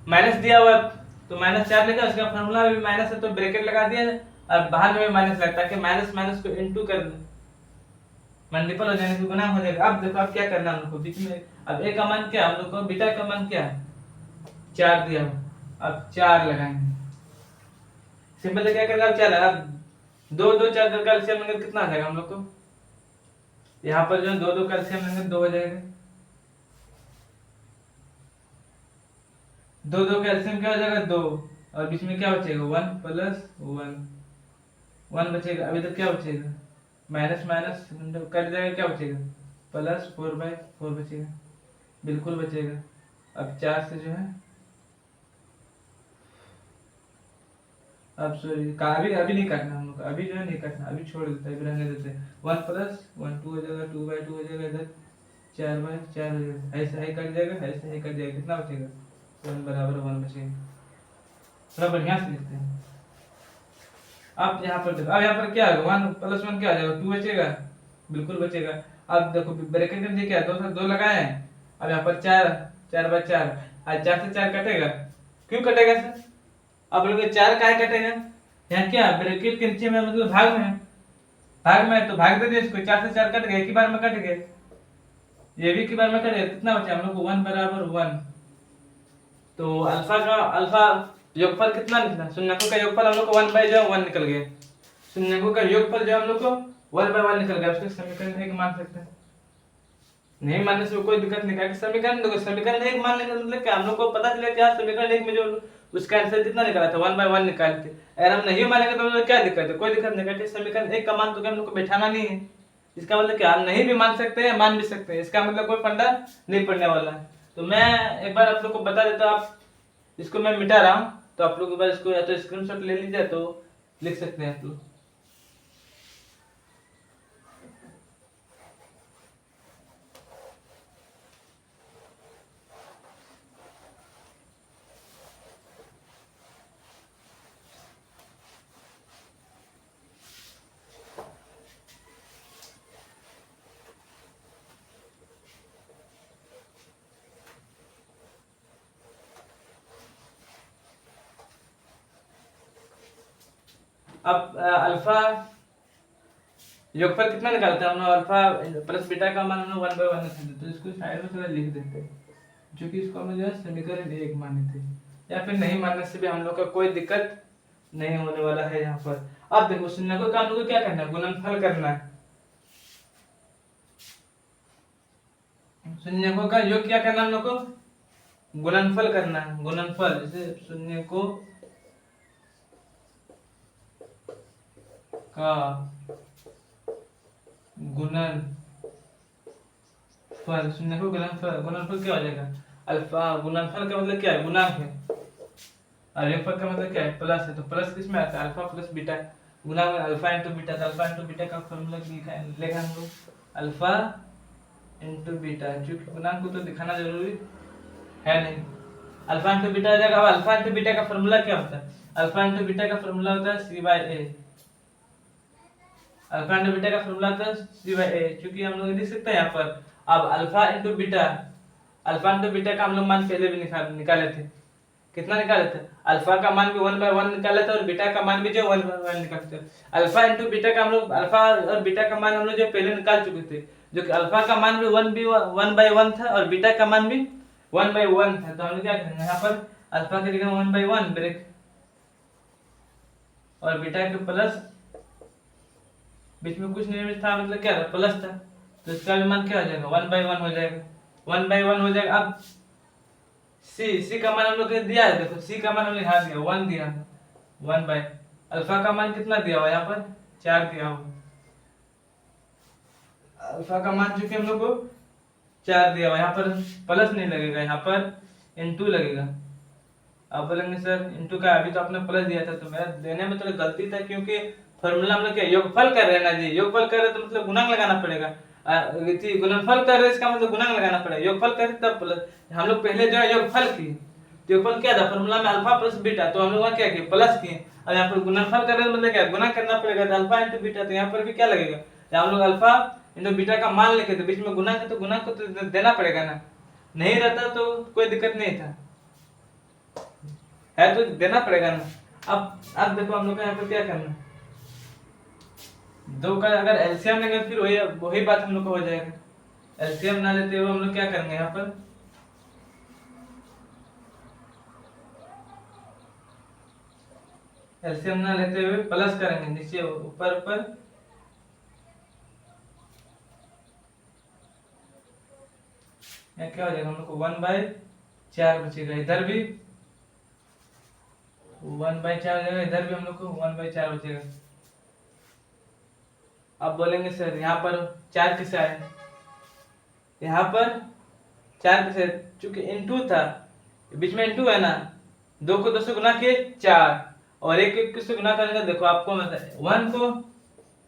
S1: माइनस दिया हुआ तो -4 लिखा, उसका फॉर्मूला भी माइनस है तो ब्रैकेट लगा दिया और बाहर में भी माइनस लगा, ताकि माइनस माइनस को इनटू कर दे, मल्टीपल हो जाने से गुना हो जाएगा। अब देखो, अब क्या करना है हम लोग को बीच में? अब ए का मान क्या? हम लोग को बीटा का मान क्या है? 4 दिया हुआ। अब 4 लगाएंगे, सिंपल क्या करेंगे? अब 4 लगा, अब 2 2 4 का एलसीएम लेंगे कितना आ जाएगा हम लोग को? यहाँ पर जो 2 2 का एलसीएम लेंगे 2 हो जाएगा। 2 2 का एलसीएम क्या हो जाएगा? 2, और बीच में क्या बचेगा? 1 प्लस 1 बचेगा। अभी तक क्या बचेगा? माइनस माइनस कट जाएगा, क्या बचेगा? +4/4 बचेगा, बिल्कुल बचेगा। अब 4 से जो है, अब सॉरी अभी अभी नहीं काटना हम लोग को, अभी जो है नहीं काटना, अभी छोड़ देते हैं, अभी रहने देते हैं। 1 + 1 2 हो जाएगा, 2/2 हो जाएगा, इधर 4/4 हो जाएगा, ऐसे ही कट जाएगा, ऐसे ही कट जाएगा, कितना बचेगा? 1 बराबर 1 बचेगा। थोड़ा बढ़िया से लिखते हैं। अब यहाँ पर देखो, अब यहाँ पर क्या है? 1 + 1 क्या आ जाएगा? 2 बचेगा, बिल्कुल बचेगा। अब देखो ब्रैकेट में क्या 2 से 2 लगाए हैं। अब यहाँ पर 4/4, आज 4 से 4 कटेगा, क्यों कटेगा सर? अब लोग 4 काहे कटेगा? यहाँ क्या ब्रैकेट के नीचे में मतलब भाग में है, भाग में है तो भाग दे दिए इसको, 4 से 4 कट गए, एक ही बार में कट गए, ये भी एक ही बार में कट गए, कितना बचा हम लोग को? 1 बराबर 1। तो अल्फा योगफल कितना निकला? शून्यकों का योगफल हम लोग को 1/1 निकल गया। शून्यकों का योगफल जो हम लोग को 1/1 निकल गया, उसको समीकरण 1 मान सकते हैं। नहीं मानने से कोई दिक्कत नहीं है। समीकरण देखो, समीकरण 1 मानने का मतलब क्या? हम लोग को पता चला क्या समीकरण 1 में जो उसका आंसर कितना निकला था? 1/1 निकालते। अगर हम नहीं मानेंगे तो मतलब क्या दिक्कत है? कोई दिक्कत नहीं है। समीकरण 1 का मान तो क्या हम लोग को बैठाना नहीं है। इसका मतलब क्या? हम नहीं भी मान सकते हैं, मान भी सकते हैं, इसका मतलब कोई फंडा नहीं पड़ने वाला है। तो मैं एक बार आप लोग को बता देता हूं, आप इसको मैं मिटा रहा हूं, तो आप लोग एक बार इसको या तो स्क्रीनशॉट ले लीजिए तो लिख सकते हैं आप लोग। अब अल्फा योगफल कितना निकालते हैं हम लोग? अल्फा प्लस बीटा का मान हम लोग 1/1 निकालते हैं, तो इसको साइड में थोड़ा लिख देते हैं, जो कि इसको हम जो है समीकरण 1 माने थे, या फिर नहीं मानने से भी हम लोग का कोई दिक्कत नहीं होने वाला है। यहाँ पर अब देखो, शून्यकों का हम लोग को क्या करना है? गुणनफल करना है। शून्यकों का योग क्या करना हम लोग को? गुणनफल करना है, गुणनफल जैसे शून्य को का गुणनफल, शून्य को गुणनफल, गुणनफल क्या हो जाएगा? अल्फा, गुणनफल का मतलब क्या है? गुणांक है, और योगफल का मतलब क्या है? प्लस है। तो प्लस किस में आता है? अल्फा प्लस बीटा, गुना में अल्फा इंटू बीटा। तो अल्फा इंटू बीटा का फॉर्मूला लिखा हम लोग अल्फा इंटू बीटा, क्योंकि गुणांक को तो दिखाना जरूरी है नहीं। अल्फा इंटू बीटा हो जाएगा। अब अल्फा इंटू बीटा का फॉर्मूला क्या होता है? अल्फा इंटू बीटा का फॉर्मूला होता है C by A. Alpha into beta का फॉर्मूला होता है सी बाई ए, क्योंकि हम लोग लिख सकते हैं यहाँ पर। अब alpha into beta, alpha into beta का हम लोग मान पहले भी निकाले थे। कितना निकाले थे? अल्फा का मान भी 1/1 निकाले थे, और बीटा का मान भी जो 1/1 निकालते थे। अल्फा इंटू बीटा का हम लोग, अल्फा और बीटा का मान हम लोग जो पहले निकाल चुके थे, जो कि अल्फा का मान भी 1/1 था और बीटा का मान भी 1/1 था। तो हम लोग क्या करेंगे यहाँ पर? अल्फा की जगह 1/1 ब्रेक, और बीटा के प्लस, बीच में कुछ नहीं था, मतलब क्या था? प्लस था। तो इसका भी मान क्या हो जाएगा? 1/1 हो जाएगा, 1/1 हो जाएगा। अब सी का मान हम लोग ने दिया है, देखो सी का मान हमने यहाँ दिया 1 दिया, 1/, अल्फा का मान कितना दिया हुआ यहाँ पर? 4 दिया हुआ। अल्फा का मान चूंकि हम लोग को 4 दिया हुआ, यहाँ पर प्लस नहीं लगेगा, यहाँ पर इनटू लगेगा। अब बोलेंगे सर इनटू का अभी तो आपने प्लस दिया था, तो मेरा देने में थोड़ा गलती था, क्योंकि फॉर्मूला हम लोग क्या योगफल कर रहे हैं ना जी। योगफल कर रहे तो मतलब गुणांक लगाना पड़ेगा। गुणनफल कर रहे इसका मतलब गुणांक लगाना पड़ेगा। योगफल कर तब प्लस, हम लोग पहले जो है योगफल किए, तो योगफल क्या था? फॉर्मूला में अल्फा प्लस बीटा, तो हम लोग क्या किए? प्लस किए। और यहाँ पर गुणनफल कर रहे हैं मतलब क्या? गुणा करना पड़ेगा, तो अल्फा इंटू बीटा। तो यहाँ पर भी क्या लगेगा? हम लोग अल्फा इंटू बीटा का मान लेके, तो बीच में गुणा है, तो गुणा को तो देना पड़ेगा ना। नहीं रहता तो कोई दिक्कत नहीं था, है तो देना पड़ेगा ना। अब देखो हम लोग का यहाँ पर क्या करना, दो का अगर एलसीएम लेंगे फिर वही वही बात हम लोग को हो जाएगा। एलसीएम ना लेते हुए हम लोग क्या करेंगे यहाँ पर? एलसीएम ना लेते हुए प्लस करेंगे, नीचे ऊपर ऊपर, क्या हो जाएगा? हम लोग को 1/4 बचेगा। इधर भी 1/4 हो जाएगा, इधर भी हम लोग को 1/4 बचेगा। अब बोलेंगे सर यहाँ पर 4 किसे आए? यहाँ पर 4 किसे? चूंकि इनटू था, बीच में इनटू है ना, 2 को 2 से गुना किए 4, और 1 किससे गुना करेंगे? देखो आपको मतलब 1 को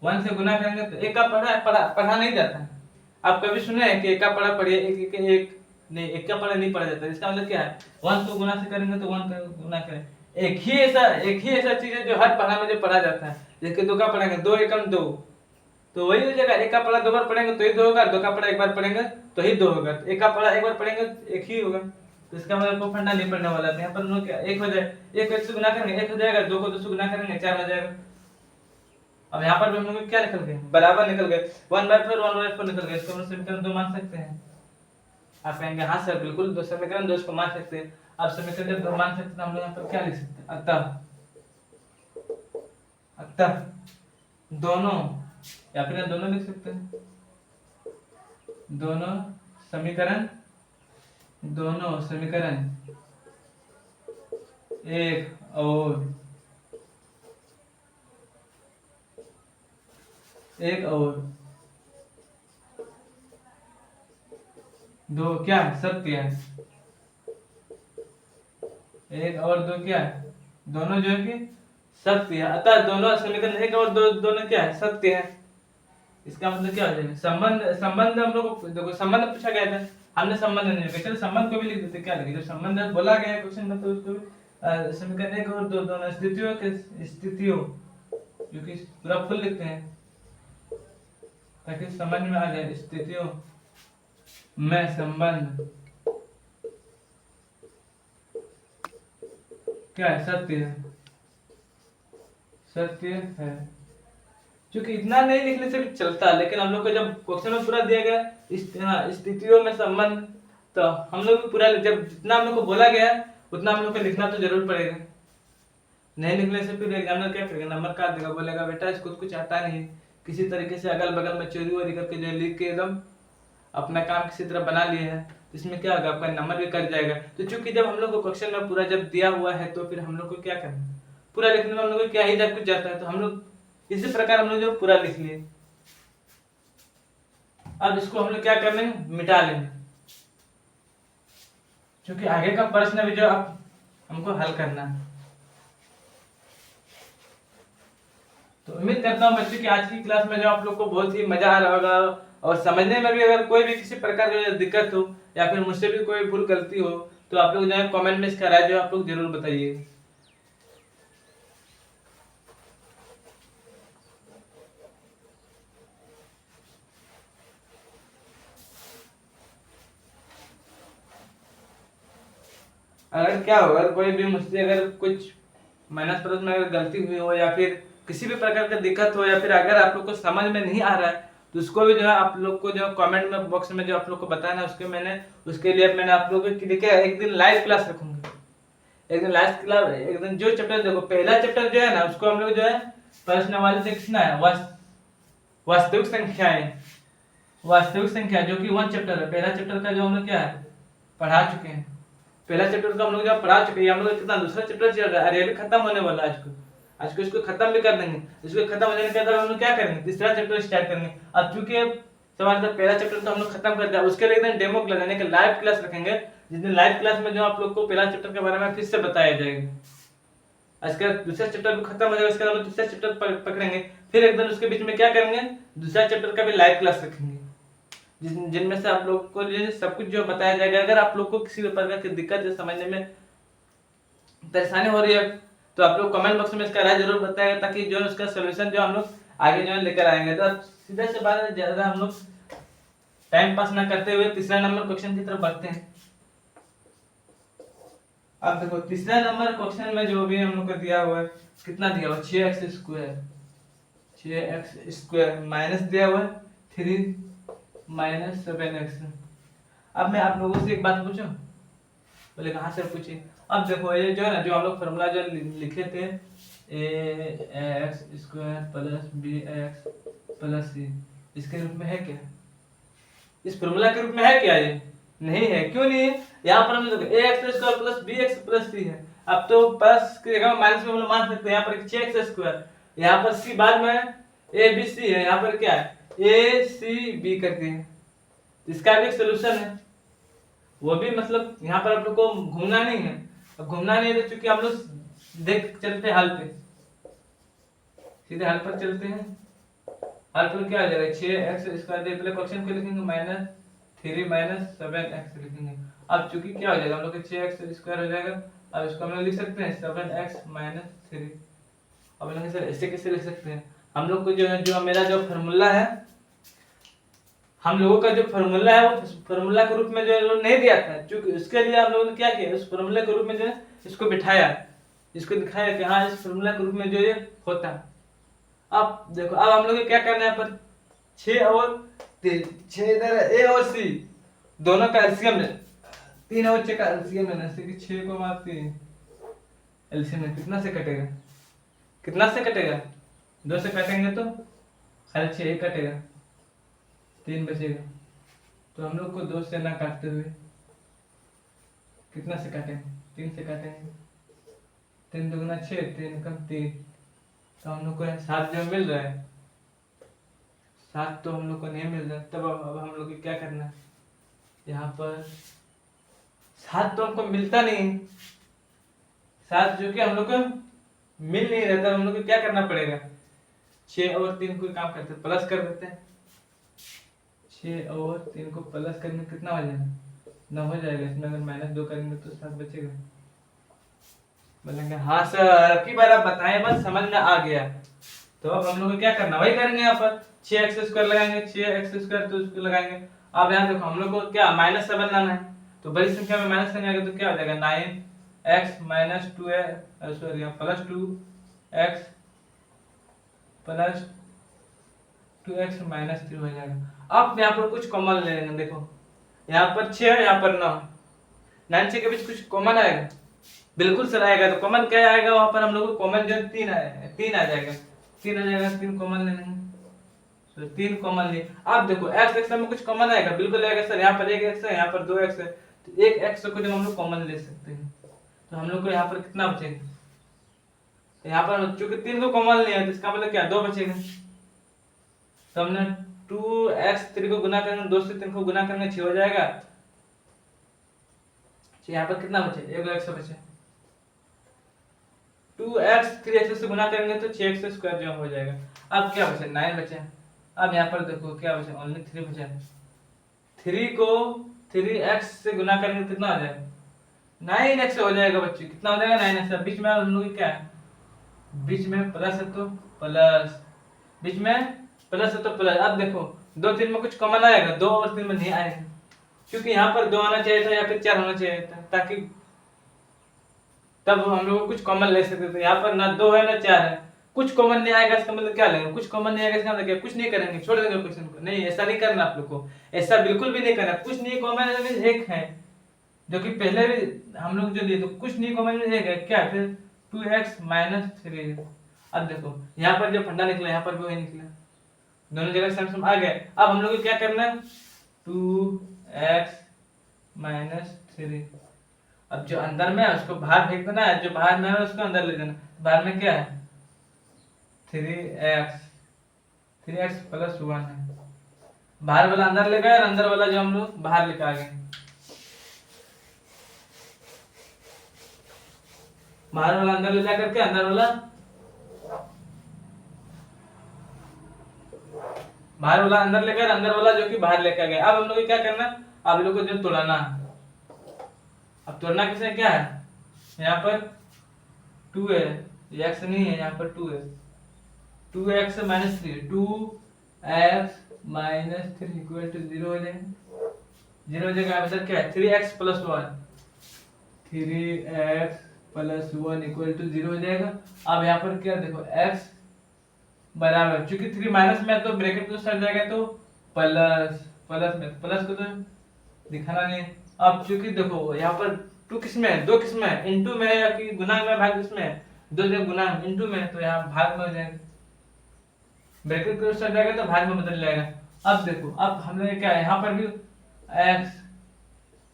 S1: 1 से गुना करेंगे तो 1 का पढ़ा नहीं जाता। आप कभी सुने हैं कि 1 का पढ़ा पढ़िए? एक नहीं, 1 का पढ़ा नहीं पढ़ा जाता। इसका मतलब क्या है? 1 को गुना से करेंगे तो 1 का गुना करें। एक ही ऐसा चीज है जो हर पढ़ा में जो पढ़ा जाता है। जैसे 2 का पढ़ेंगे, 2 एकम 2, तो वही हो जाएगा। 1 का पढ़ा 2 बार पढ़ेंगे तो ही 2 होगा, 2 का पढ़ा 1 बार पढ़ेंगे तो ही 2 होगा। 1 का पढ़ा 1 बार पढ़ेंगे तो 1 ही होगा। तो इसका मतलब को फंडा नहीं पढ़ने वाला था। यहाँ पर लोग क्या 1 हो जाए, 1 को 1 से गुना करेंगे 1 हो जाएगा, 2 को 2 से गुना करेंगे 4 हो जाएगा। अब यहाँ पर भी हम लोग क्या निकल गए? बराबर निकल गए, 1/4 1/4 निकल गए। इसको हम समीकरण 2 मान सकते हैं। आप कहेंगे हाँ सर बिल्कुल, दो समीकरण 2 को मान सकते हैं। अब समीकरण जब 2 मान सकते हैं तो हम लोग यहाँ पर क्या लिख सकते हैं? अतः दोनों, या फिर दोनों लिख सकते हैं, दोनों समीकरण एक और दो क्या है? सत्य है। 1 और 2 क्या है? दोनों जो है कि सत्य है। अतः दोनों समीकरण 1 और 2 दोनों क्या है? सत्य है। इसका मतलब क्या हो जाएगा? संबंध हम लोग को देखो, संबंध पूछा गया था, हमने संबंध नहीं लिखा। चलो संबंध को भी लिख देते, क्या लिखे? जब संबंध बोला गया क्वेश्चन में तो उसको भी समीकरण 1 और 2 दोनों स्थितियों जो कि पूरा फुल लिखते हैं ताकि समझ में आ जाए। स्थितियों में संबंध क्या है? सत्य है। क्योंकि इतना नहीं लिखने से भी चलता, लेकिन हम लोग को जब क्वेश्चन में पूरा दिया गया स्थितियों में संबंध, तो हम लोग पूरा जब जितना हम लोग को बोला गया उतना हम लोग को लिखना तो जरूर पड़ेगा। नहीं लिखने से फिर एग्जामिनर क्या करेगा? नंबर काट देगा, बोलेगा बेटा इसको कुछ आता नहीं, किसी तरीके से अगल बगल में चोरी वोरी करके जो लिख के एकदम अपना काम किसी तरह बना लिए है। इसमें क्या होगा, आपका नंबर भी कट जाएगा। तो चूंकि जब हम लोग को क्वेश्चन में पूरा जब दिया हुआ है तो फिर हम लोग को क्या करना है, पूरा लिखने में हम लोग को क्या ही जब कुछ जाता है, तो हम लोग इसी प्रकार हम लोग जो पूरा लिख लिए। अब इसको हम लोग क्या कर लेंगे, मिटा लेंगे, क्योंकि आगे का प्रश्न भी जो आप हमको हल करना है। तो उम्मीद करता हूँ बच्चों कि आज की क्लास में जो आप लोग को बहुत ही मजा आ रहा होगा, और समझने में भी अगर कोई भी किसी प्रकार की दिक्कत हो या फिर मुझसे भी कोई भूल गलती हो तो आप लोग जो है कमेंट में इसका राय जो आप लोग जरूर बताइए। अगर क्या होगा, कोई भी मुझसे अगर कुछ माइनस प्रश्न में अगर गलती हुई हो या फिर किसी भी प्रकार का दिक्कत हो या फिर अगर आप लोग को समझ में नहीं आ रहा है तो उसको भी जो है आप लोग को जो कमेंट में बॉक्स में जो आप लोग को बताना है उसके लिए मैंने आप लोगों को देखिए एक दिन लाइव क्लास रखूंगा। एक दिन लाइव क्लास, एक दिन जो चैप्टर देखो पहला चैप्टर जो है ना उसको हम लोग जो है प्रश्नावली देखना है, वास्तविक संख्याएं, वास्तविक संख्या जो कि 1 चैप्टर है। पहला चैप्टर का जो हम लोग क्या है पढ़ा चुके हैं, पहला चैप्टर का हम लोग जब पढ़ा चुके हैं, हम लोग कितना दूसरा चैप्टर चल रहा है, अरे अभी खत्म होने वाला है आज को इसको खत्म भी कर देंगे। इसको खत्म हो जाने के बाद हम लोग क्या करेंगे, तीसरा चैप्टर स्टार्ट करेंगे। अब चूंकि हमारा पहला चैप्टर तो हम लोग खत्म कर दिया, उसके लिए एकदम डेमो क्लास यानी कि लाइव क्लास रखेंगे, जिस दिन लाइव क्लास में जो आप लोग को पहला चैप्टर के बारे में फिर से बताया जाएगा। आज का दूसरा चैप्टर भी खत्म हो जाएगा, उसके बाद हम तीसरा चैप्टर पकड़ेंगे, फिर एक दिन उसके बीच में क्या करेंगे, दूसरा चैप्टर का भी लाइव क्लास रखेंगे, जिनमें से आप लोग को सब कुछ जो बताया जाएगा। अगर आप लोग को किसी भी प्रकार की दिक्कत या समझने में परेशानी हो रही है तो आप लोग कमेंट बॉक्स में इसका राय जरूर बताएगा, ताकि जो है उसका सोल्यूशन जो हम लोग आगे जो है लेकर आएंगे। तो सीधा से बात है, ज्यादा हम लोग टाइम पास ना करते हुए तीसरा नंबर क्वेश्चन की तरफ बढ़ते हैं। अब देखो तीसरा नंबर क्वेश्चन में जो भी हम लोग को दिया हुआ है, कितना दिया हुआ है, 6x² माइनस दिया हुआ है 3 - 7x। अब मैं आप लोगों से एक बात पूछूं, बोले कहाँ से पूछे। अब देखो ये जो है ना, जो हम लोग फॉर्मूला जो लिखे थे ax² + bx + c, इसके रूप में है क्या, इस फॉर्मूला के रूप में है क्या, ये नहीं है। क्यों नहीं है, यहाँ पर हम देखो ax² + bx + c है। अब तो प्लस की जगह माइनस में हम लोग मान सकते हैं, यहाँ पर 6x², यहाँ पर c बाद में a b c है, यहाँ पर क्या है a c b करके है, इसका भी एक सोल्यूशन है। वो भी मतलब यहाँ पर आप लोग को घूमना नहीं है, अब घूमना नहीं है तो चूंकि हम लोग देख चलते हैं हल पे, सीधे हल पर चलते हैं। हल पर क्या आ जाएगा, 6x² दे, पहले क्वेश्चन को लिखेंगे -3 - 7x लिखेंगे। अब चूंकि क्या हो जाएगा, हम लोग 6x² हो जाएगा। अब इसको हम लोग लिख सकते हैं 7x - 3। अब लोग सर ऐसे कैसे लिख सकते हैं, हम लोग को जो मेरा जो फार्मूला है, हम लोगों का जो फार्मूला है वो फार्मूला के रूप में जो नहीं दिया था, क्योंकि उसके लिए हम लोगों ने क्या किया, उस फार्मूला के रूप में जो है इसको बिठाया, इसको दिखाया कि हाँ इस फार्मूला के रूप में जो ये होता है। अब देखो, अब हम लोग क्या करना है, यहाँ पर 6 और 3, 6 इधर है, ए और सी दोनों का एलसीएम ले, 3 और 6 का एलसीएम लेना, जैसे कि 6 को मार 3 एलसीएम में कितना से कटेगा, कितना से कटेगा, 2 से काटेंगे तो खाली 6 ही कटेगा, 3 बचेगा। तो हम लोग को 2 से ना काटते हुए कितना से काटेंगे, 3 से काटेंगे, 3 दूना 6, 3 कम 3, तो हम लोग को 7 जो मिल रहा है, 7 तो हम लोग को नहीं मिल रहा है। तब अब हम लोग को क्या करना है, यहाँ पर 7 तो हमको मिलता नहीं, 7 जो कि हम लोग को मिल नहीं रहता, हम लोग को क्या करना पड़ेगा, 6 और 3 को काम करते हैं, प्लस कर देते हैं। 6 और 3 को प्लस करने कितना हो जाएगा, 9 हो जाएगा। इसमें अगर -2 करेंगे तो 7 बचेगा। बोलेंगे हाँ सर, अब की बार आप बताएं, बस समझ में आ गया। तो अब हम लोग को क्या करना, वही करेंगे। यहाँ पर 6x² लगाएंगे, 6x² तो उसको लगाएंगे। अब यहाँ देखो हम लोग को क्या -7 लाना है, तो बड़ी संख्या में माइनस करने आएगा तो क्या हो जाएगा, 9x - 2 सॉरी +2x + 2x - 3 हो जाएगा। अब यहाँ पर कुछ कॉमन ले लेंगे, देखो यहाँ पर 6 है, यहाँ पर 9, 9 6 के बीच कुछ कॉमन आएगा, बिल्कुल सर आएगा। तो कॉमन क्या आएगा, वहां पर हम लोग को कॉमन जो 3 आ जाएगा, 3 आ जाएगा, 3 कॉमन ले लेंगे, तो 3 कॉमन लिए। आप देखो x x में कुछ कॉमन आएगा, बिल्कुल आएगा सर। यहाँ पर 1x है, यहाँ पर 2x है, तो 1x को जब हम लोग कॉमन ले सकते हैं तो हम लोग को यहाँ पर कितना बचेगा, यहाँ पर चूंकि 3 को कॉमन लिया है तो इसका मतलब क्या 2 बचेगा। तो हमने 2x 3 को गुना करेंगे, 2 से 3 को गुना करेंगे 6 हो जाएगा। तो यहाँ पर कितना बचे, 1x बचे। 2x 3x से गुना करेंगे तो 6x स्क्वायर जो हो जाएगा। अब क्या बचे, 9 बचे। अब यहाँ पर देखो क्या बचे, ओनली 3 बचे। 3 को 3x से गुना करेंगे कितना हो जाएगा, 9x हो जाएगा बच्चों। कितना हो जाएगा, 9x। बीच में हम लोग क्या है, बीच में प्लस है तो प्लस, बीच में प्लस है तो प्लस। अब देखो 2 3 में कुछ कॉमन आएगा, 2 और 3 में नहीं आएगा, क्योंकि यहाँ पर 2 आना चाहिए था या फिर 4 होना चाहिए था, ताकि तब हम लोग कुछ कॉमन ले सकते थे। यहाँ पर ना 2 है ना 4 है, कुछ कॉमन नहीं आएगा। इसका मतलब क्या लेंगे, कुछ कॉमन नहीं आएगा इसका मतलब क्या, कुछ नहीं करेंगे, छोड़ देंगे क्वेश्चन को। नहीं, ऐसा नहीं करना आप लोग को, ऐसा बिल्कुल भी नहीं करना। कुछ नहीं कॉमन है, एक है जो कि पहले भी हम लोग जो दिए, तो कुछ नहीं कॉमन एक है क्या, फिर 2x - 3। अब देखो यहाँ पर जो फंडा निकला, यहाँ पर भी वही निकला, दोनों जगह सेम सेम आ गए। अब हम लोग को क्या करना है, 2x - 3। अब जो अंदर में है उसको बाहर फेंक देना है, जो बाहर में है उसको अंदर ले जाना। बाहर में क्या है, 3x 3x + 1 है। बाहर वाला अंदर ले गए और अंदर वाला जो हम लोग बाहर लेकर आ गए। बाहर वाला अंदर ले जा करके अंदर वाला बाहर वाला अंदर लेकर अंदर वाला जो कि बाहर लेकर गए। अब हम लोग को क्या करना, अब लोग को जो तोड़ना है। अब तोड़ना किसे क्या है, यहाँ पर 2 है, x नहीं है, यहाँ पर 2 है। 2x - 3, 2x - 3 = 0 हो जाएगा। 0 जगह आंसर क्या है, 3x + 1, 3x + 1 = 0 हो जाएगा। अब यहाँ पर क्या देखो, x बराबर, चूंकि 3 माइनस में है तो ब्रैकेट तो सट जाएगा, तो प्लस प्लस में प्लस को तो दिखाना नहीं। अब चूंकि देखो यहाँ पर 2 किस में है, 2 किस में है, इनटू में है या कि गुना में, भाग किस में है, 2 जब गुना इनटू में है तो यहाँ भाग में हो जाएगा। ब्रैकेट को सट जाएगा तो भाग में बदल जाएगा। अब देखो, अब हमने क्या है, यहाँ पर भी x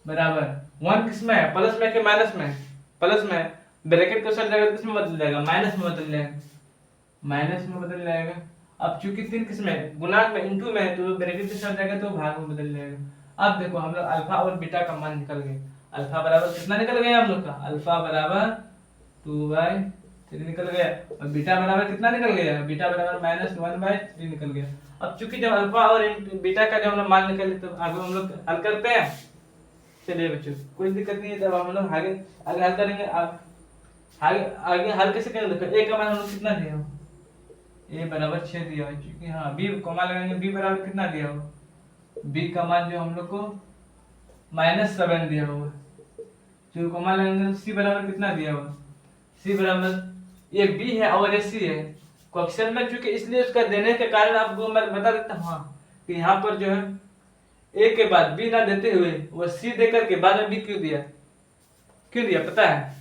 S1: बराबर 1 किस में है, प्लस में कि माइनस में, प्लस में। ब्रैकेट को सट जाएगा तो किस में बदल जाएगा, माइनस में बदल जाएगा, माइनस में बदल जाएगा। अब चूंकि 3 किस में, गुणांक में, इनटू में है, तो ब्रैकेट से सट जाएगा तो भाग में बदल जाएगा। अब देखो हम लोग अल्फा और बीटा का मान निकल गए। अल्फा बराबर कितना निकल गया हम लोग का, अल्फा बराबर 2/3 निकल गया, और बीटा बराबर कितना निकल गया, बीटा बराबर -1/3 निकल गया। अब चूंकि जब अल्फा और बीटा का जब हम लोग मान निकल, तो आगे हम लोग हल करते हैं। चलिए बच्चों, कोई दिक्कत नहीं है, तब हम लोग आगे आगे हल करेंगे। आगे आगे हल कैसे करेंगे, देखो a का मान हम लोग कितना दिया हो, a बराबर 6 दिया हो, क्योंकि हाँ b कॉमा लगाएंगे, b बराबर कितना दिया हो, b का मान जो हम लोग को -7 दिया होगा। जो कॉमा लगाएंगे c बराबर कितना दिया होगा, c बराबर, ये b है और ये c है क्वेश्चन में, चूंकि इसलिए उसका देने के कारण आपको मैं बता देता हूँ हाँ, कि यहाँ पर जो है a के बाद b ना देते हुए वो c देकर के बाद में b क्यों दिया, क्यों दिया पता है,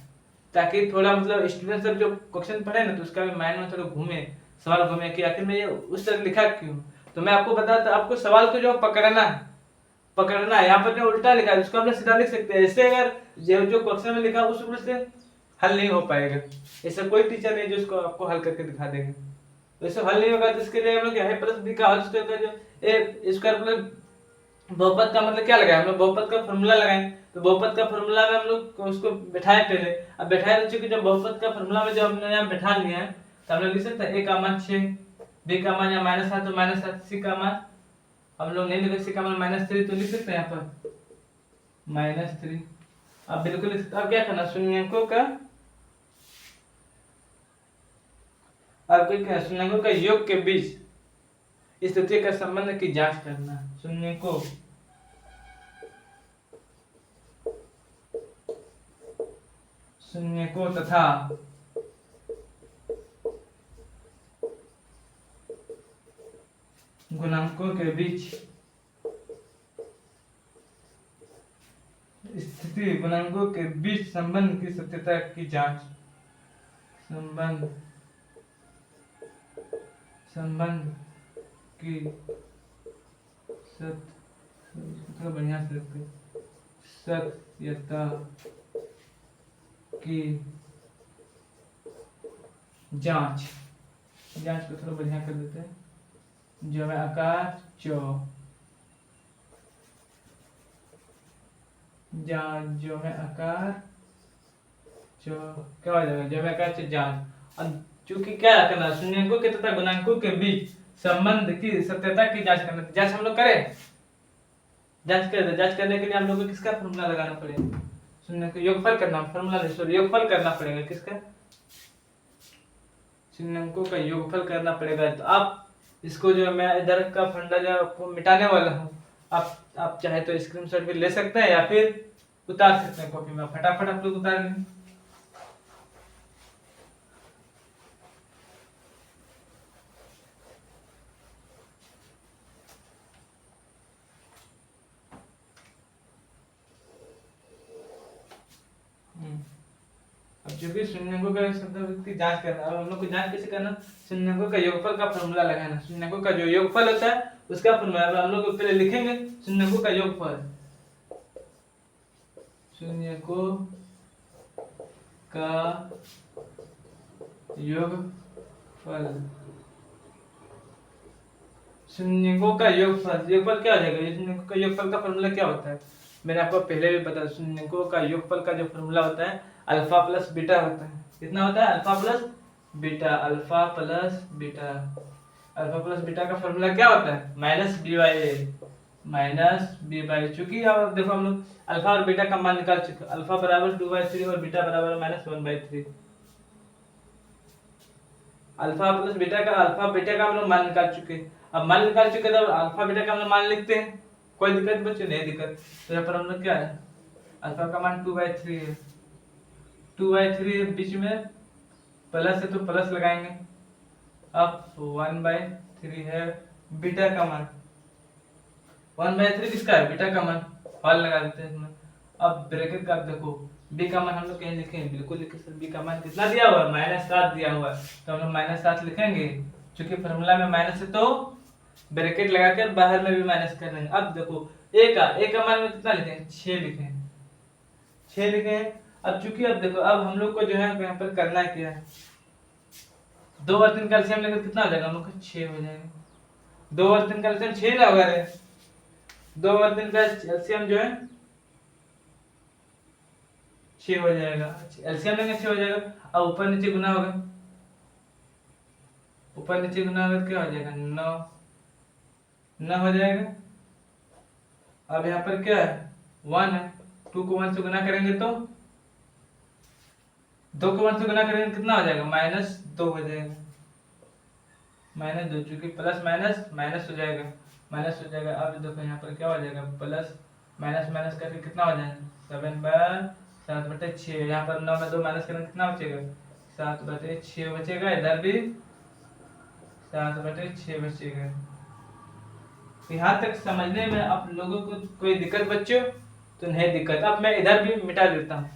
S1: ताकि थोड़ा मतलब स्टूडेंट सब जो क्वेश्चन पढ़े ना तो उसका भी माइंड में थोड़ा घूमे, सवाल घूमे कि आखिर में ये उस तरह लिखा क्यों। तो मैं आपको बताता, आपको सवाल को जो पकड़ना है, यहाँ पर जो उल्टा लिखा है उसको हम सीधा लिख सकते हैं। ऐसे अगर जो क्वेश्चन में लिखा उस रूप से हल नहीं हो पाएगा। ऐसा कोई टीचर नहीं जो इसको आपको हल करके दिखा देगा, तो ऐसे हल नहीं होगा। तो इसके लिए हम लोग क्या है, प्लस बी का होल स्क्वायर का जो ए स्क्वायर प्लस बहुपद का मतलब क्या लगाए, हम लोग बहुपद का फॉर्मूला लगाए। तो बहुपद का फॉर्मूला में हम लोग उसको बैठाए पहले। अब बैठाए तो चूंकि जब बहुपद का फॉर्मूला में जब हमने यहाँ बैठा लिया है तो हम लोग लिख सकते हैं a का मान 6, b का मान यहाँ -7 तो -7, c का मान हम लोग नहीं लिखे, c का मान -3 तो लिख सकते हैं यहाँ पर -3। अब बिल्कुल लिख सकते। अब क्या करना, शून्यंकों का, अब क्या शून्यंकों का योग के बीच स्थिति का संबंध की जांच करना। शून्यंकों तथा गुणांकों के बीच स्थिति, गुणांकों के बीच संबंध की सत्यता की जांच, संबंध की थोड़ा बढ़िया से रखते, सत्यता की जांच, जांच को थोड़ा बढ़िया कर देते हैं। जो है आकार चौ, जांच जो है आकार चौ क्या हो जाएगा, जो है आकार चौ जांच। और चूंकि क्या करना, शून्यंकों के तथा गुणांकों के बीच संबंध की सत्यता की जांच करना। जांच हम लोग करें, जांच कर दे। जांच करने के लिए हम लोग को किसका फॉर्मूला लगाना पड़ेगा, शून्य को योगफल करना, फॉर्मूला नहीं सॉरी योगफल करना पड़ेगा। किसका, शून्यंकों का योगफल करना पड़ेगा। तो आप इसको जो मैं इधर का फंडा जो आपको मिटाने वाला हूँ, आप चाहे तो स्क्रीनशॉट भी ले सकते हैं या फिर उतार सकते हैं कॉपी में, फटाफट आप लोग उतार लें। अब जो भी शून्यंकों का शब्द की जांच करना, अब हम लोग को जांच कैसे करना, शून्यंकों का योगफल का फॉर्मूला लगाना। शून्यंकों का जो योगफल होता है उसका फॉर्मूला हम लोग पहले लिखेंगे। शून्यंकों का योगफल, शून्यंकों का योगफल, शून्यंकों का योगफल, योगफल क्या हो जाएगा, शून्यंकों का योगफल का फॉर्मूला क्या होता है, मैंने आपको पहले भी बताया। शून्यंकों का योगफल का जो फॉर्मूला होता है अल्फा प्लस बीटा होता है। कितना होता है, alpha plus beta, alpha plus beta. Alpha plus beta का फॉर्मूला क्या होता है, minus B by A, minus B by. चूंकि अब देखो हम लोग अल्फा और बीटा का मान निकाल चुके, अल्फा बराबर 2/3 और बीटा बराबर -1/3। अल्फा प्लस बीटा का, अल्फा बीटा का हम लोग मान निकाल चुके। अब मान निकाल चुके तो अल्फा बीटा का हम लोग मान लिखते हैं। कोई दिक्कत बच्चों, नहीं दिक्कत। तो यहाँ पर हम लोग क्या है, अल्फा का मान 2/3 है, 2/3 बीच में प्लस है तो प्लस लगाएंगे। अब 1/3 है बीटा का मान, 1/3 किसका है, बीटा का मान, हल लगा देते हैं इसमें। अब ब्रैकेट का देखो, बी का मान हम लोग कहीं लिखे, बिल्कुल लिखे सर। बी का मान कितना दिया हुआ है, -7 दिया हुआ है, तो हम लोग -7 लिखेंगे। क्योंकि फॉर्मूला में माइनस है तो ब्रैकेट लगाकर बाहर में भी माइनस कर देंगे। अब देखो ए का मान में कितना लिखें, 6 लिखें, 6 लिखें। अब चूंकि अब देखो, अब हम लोग को जो है यहाँ पर करना है क्या है, 2 और 3 का एलसीएम लेकर कितना हो जाएगा, हम लोग को 6 हो जाएगा। 2 और 3 का एलसीएम 6 ना होगा रे, 2 और 3 का एलसीएम जो है 6 हो जाएगा। एलसीएम लेंगे 6 हो जाएगा। अब ऊपर नीचे गुना होगा, ऊपर नीचे गुना होगा तो क्या हो जाएगा, 9 हो जाएगा। अब यहाँ पर क्या है, 1 है, 2 को 1 से गुना करेंगे तो 2 को 1 से गुना करेंगे कितना हो जाएगा, -2 हो जाएगा, -2। चूंकि प्लस माइनस माइनस हो जाएगा, माइनस हो जाएगा। अब देखो यहाँ पर क्या हो जाएगा, प्लस माइनस माइनस करके कितना हो जाएगा, 7/7/6। यहाँ पर 9 में 2 माइनस करेंगे कितना बचेगा, 7/6 बचेगा। इधर भी 7/6 बचेगा। यहाँ तक समझने में आप लोगों को कोई दिक्कत बच्चों, तो नहीं दिक्कत। अब मैं इधर भी मिटा देता हूँ।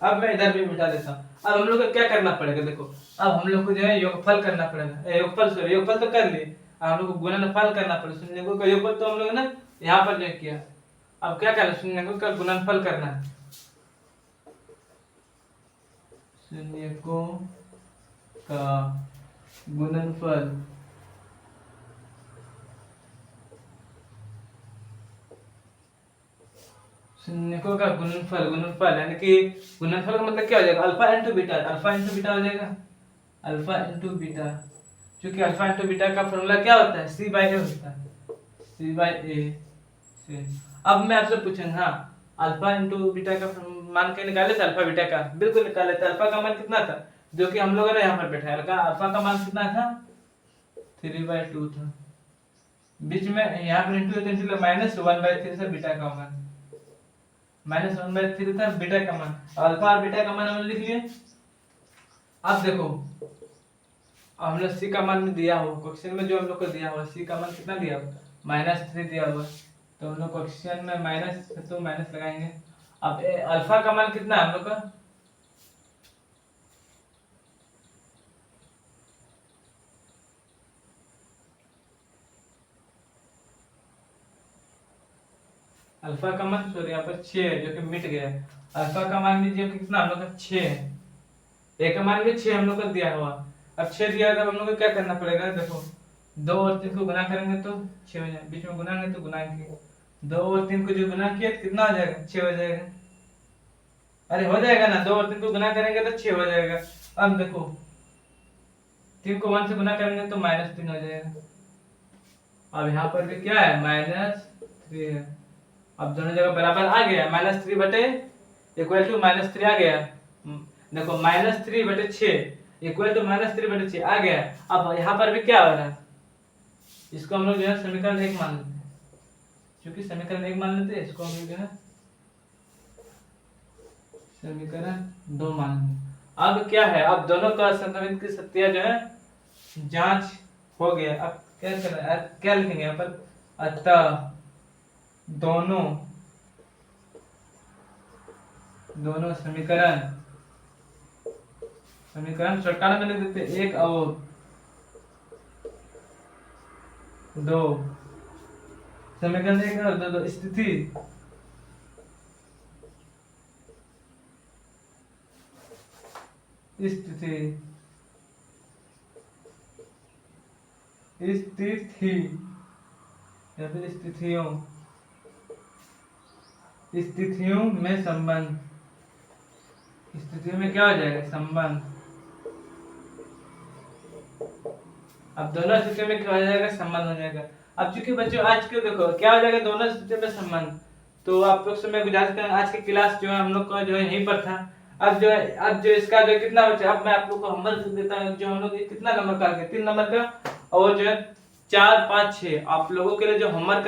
S1: अब मैं इधर भी मिटा देता हूँ। अब हम लोग को क्या करना पड़ेगा, देखो अब हम लोग को जो है योगफल करना पड़ेगा, योगफल सॉरी योगफल तो कर लिए, अब हम लोग को गुणनफल करना पड़ेगा। शून्यकों का योगफल तो हम लोग ना यहाँ पर जो किया, अब क्या करना, शून्यकों का गुणनफल करना है। शून्यकों का गुणनफल, शून्यकों का गुणनफल, गुणनफल यानी कि गुणनफल का मतलब क्या हो जाएगा, alpha into beta, alpha into beta हो जाएगा, अल्फा इंटू बीटा। क्योंकि अल्फा इंटू बीटा का फॉर्मूला क्या होता है, c/a होता है, c/a से। अब मैं आपसे पूछूंगा, हाँ अल्फा इंटू बीटा का मान के निकाले थे, अल्फा बीटा का बिल्कुल निकाले थे। अल्फा का मान कितना था, जो कि हम लोगों ने यहाँ पर बैठाया, अल्फा का मान कितना था, 3/2 था। बीच में यहाँ पर इंटू -1/3 से बीटा का मान, -1/3 था बीटा का मान, अल्फा और बीटा का मान हमने लिख लिए। अब देखो अब हम लोग सी का मान दिया हो क्वेश्चन में, जो हम लोग को दिया हुआ सी का मान कितना दिया होगा, -3 दिया हुआ है। तो हम लोग कोएफिशिएंट में माइनस है तो माइनस लगाएंगे। अब अल्फा का मान कितना है हम लोग का? अल्फा का मान सॉरी यहाँ पर 6 है जो कि मिट गया है। अल्फा का मान लीजिए कितना हम लोग का 6 है। ए का मान भी 6 हम लोग का दिया हुआ। अब 6 दिया है तो हम लोग को क्या करना पड़ेगा? देखो 2 और 3 को गुना करेंगे तो 6 हो जाएगा, बीच में गुनाएंगे तो गुनाएंगे 2 और 3 को जो गुना किया तो कितना हो जाएगा? 6 हो जाएगा। अरे हो जाएगा ना, 2 और 3 को गुना करेंगे तो 6 हो जाएगा। अब देखो 3 को 1 से गुना करेंगे तो -3 हो जाएगा। अब यहाँ पर भी क्या है? -3 है। अब दोनों जगह बराबर आ गया, -3 बटे इक्वल टू -3 आ गया। देखो -3 बटे 6 इक्वल टू -3 बटे 6 आ गया। अब यहाँ पर भी क्या हो रहा है? इसको हम लोग जो है समीकरण 1 मान लेते हैं, क्योंकि समीकरण 1 मान लेते हैं, इसको हम लोग जो है समीकरण 2 मान लेंगे। अब क्या है? अब दोनों का संतुलित की सत्य जो है जांच हो गया। अब क्या करना है? क्या लिखेंगे यहाँ पर? अतः दोनों समीकरण शॉर्टकट में लिख देते हैं 1 और 2 समीकरण 1 और 2 स्थिति या फिर स्थितियों में संबंध। स्थितियों में क्या हो जाएगा? संबंध। अब दोनों स्थितियों में क्या हो जाएगा? संबंध हो जाएगा। अब चूंकि बच्चों आज के देखो क्या हो जाएगा? दोनों स्थितियों में संबंध। तो आप लोग से मैं गुजारिश करूंगा, आज की क्लास जो है हम लोग का जो है यहीं पर था। अब जो इसका जो कितना बचा, अब मैं आप लोग को होमवर्क देता हूँ। जो हम लोग कितना नंबर का, 3 नंबर का, और जो है 4 5 6 आप लोगों के लिए जो होमवर्क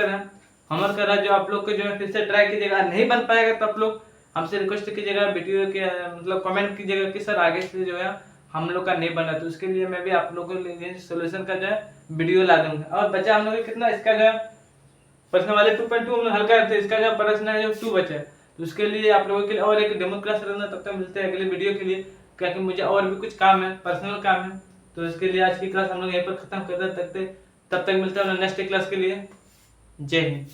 S1: करा जो आप लोग को जो है फिर से ट्राई कीजिएगा। नहीं बन पाएगा तो आप लोग हमसे रिक्वेस्ट कीजिएगा, वीडियो के मतलब कमेंट कीजिएगा कि सर आगे से जो है हम लोग का नहीं बना, तो उसके लिए मैं भी आप लोगों के लिए सोल्यूशन का जो है वीडियो ला दूंगा। और बचा हम लोग कितना, इसका जो है प्रश्न वाले 2.2 हम लोग हल कर थे, इसका जो प्रश्न है जो 2 बचा है। तो उसके लिए आप लोगों के लिए और एक डेमो क्लास रहना। तब तक मिलते हैं अगले वीडियो के लिए, क्योंकि मुझे और भी कुछ काम है, पर्सनल काम है। तो इसके लिए आज की क्लास हम लोग यहीं पर खत्म कर सकते। तब तक मिलते हैं नेक्स्ट क्लास के लिए। जय हिंद।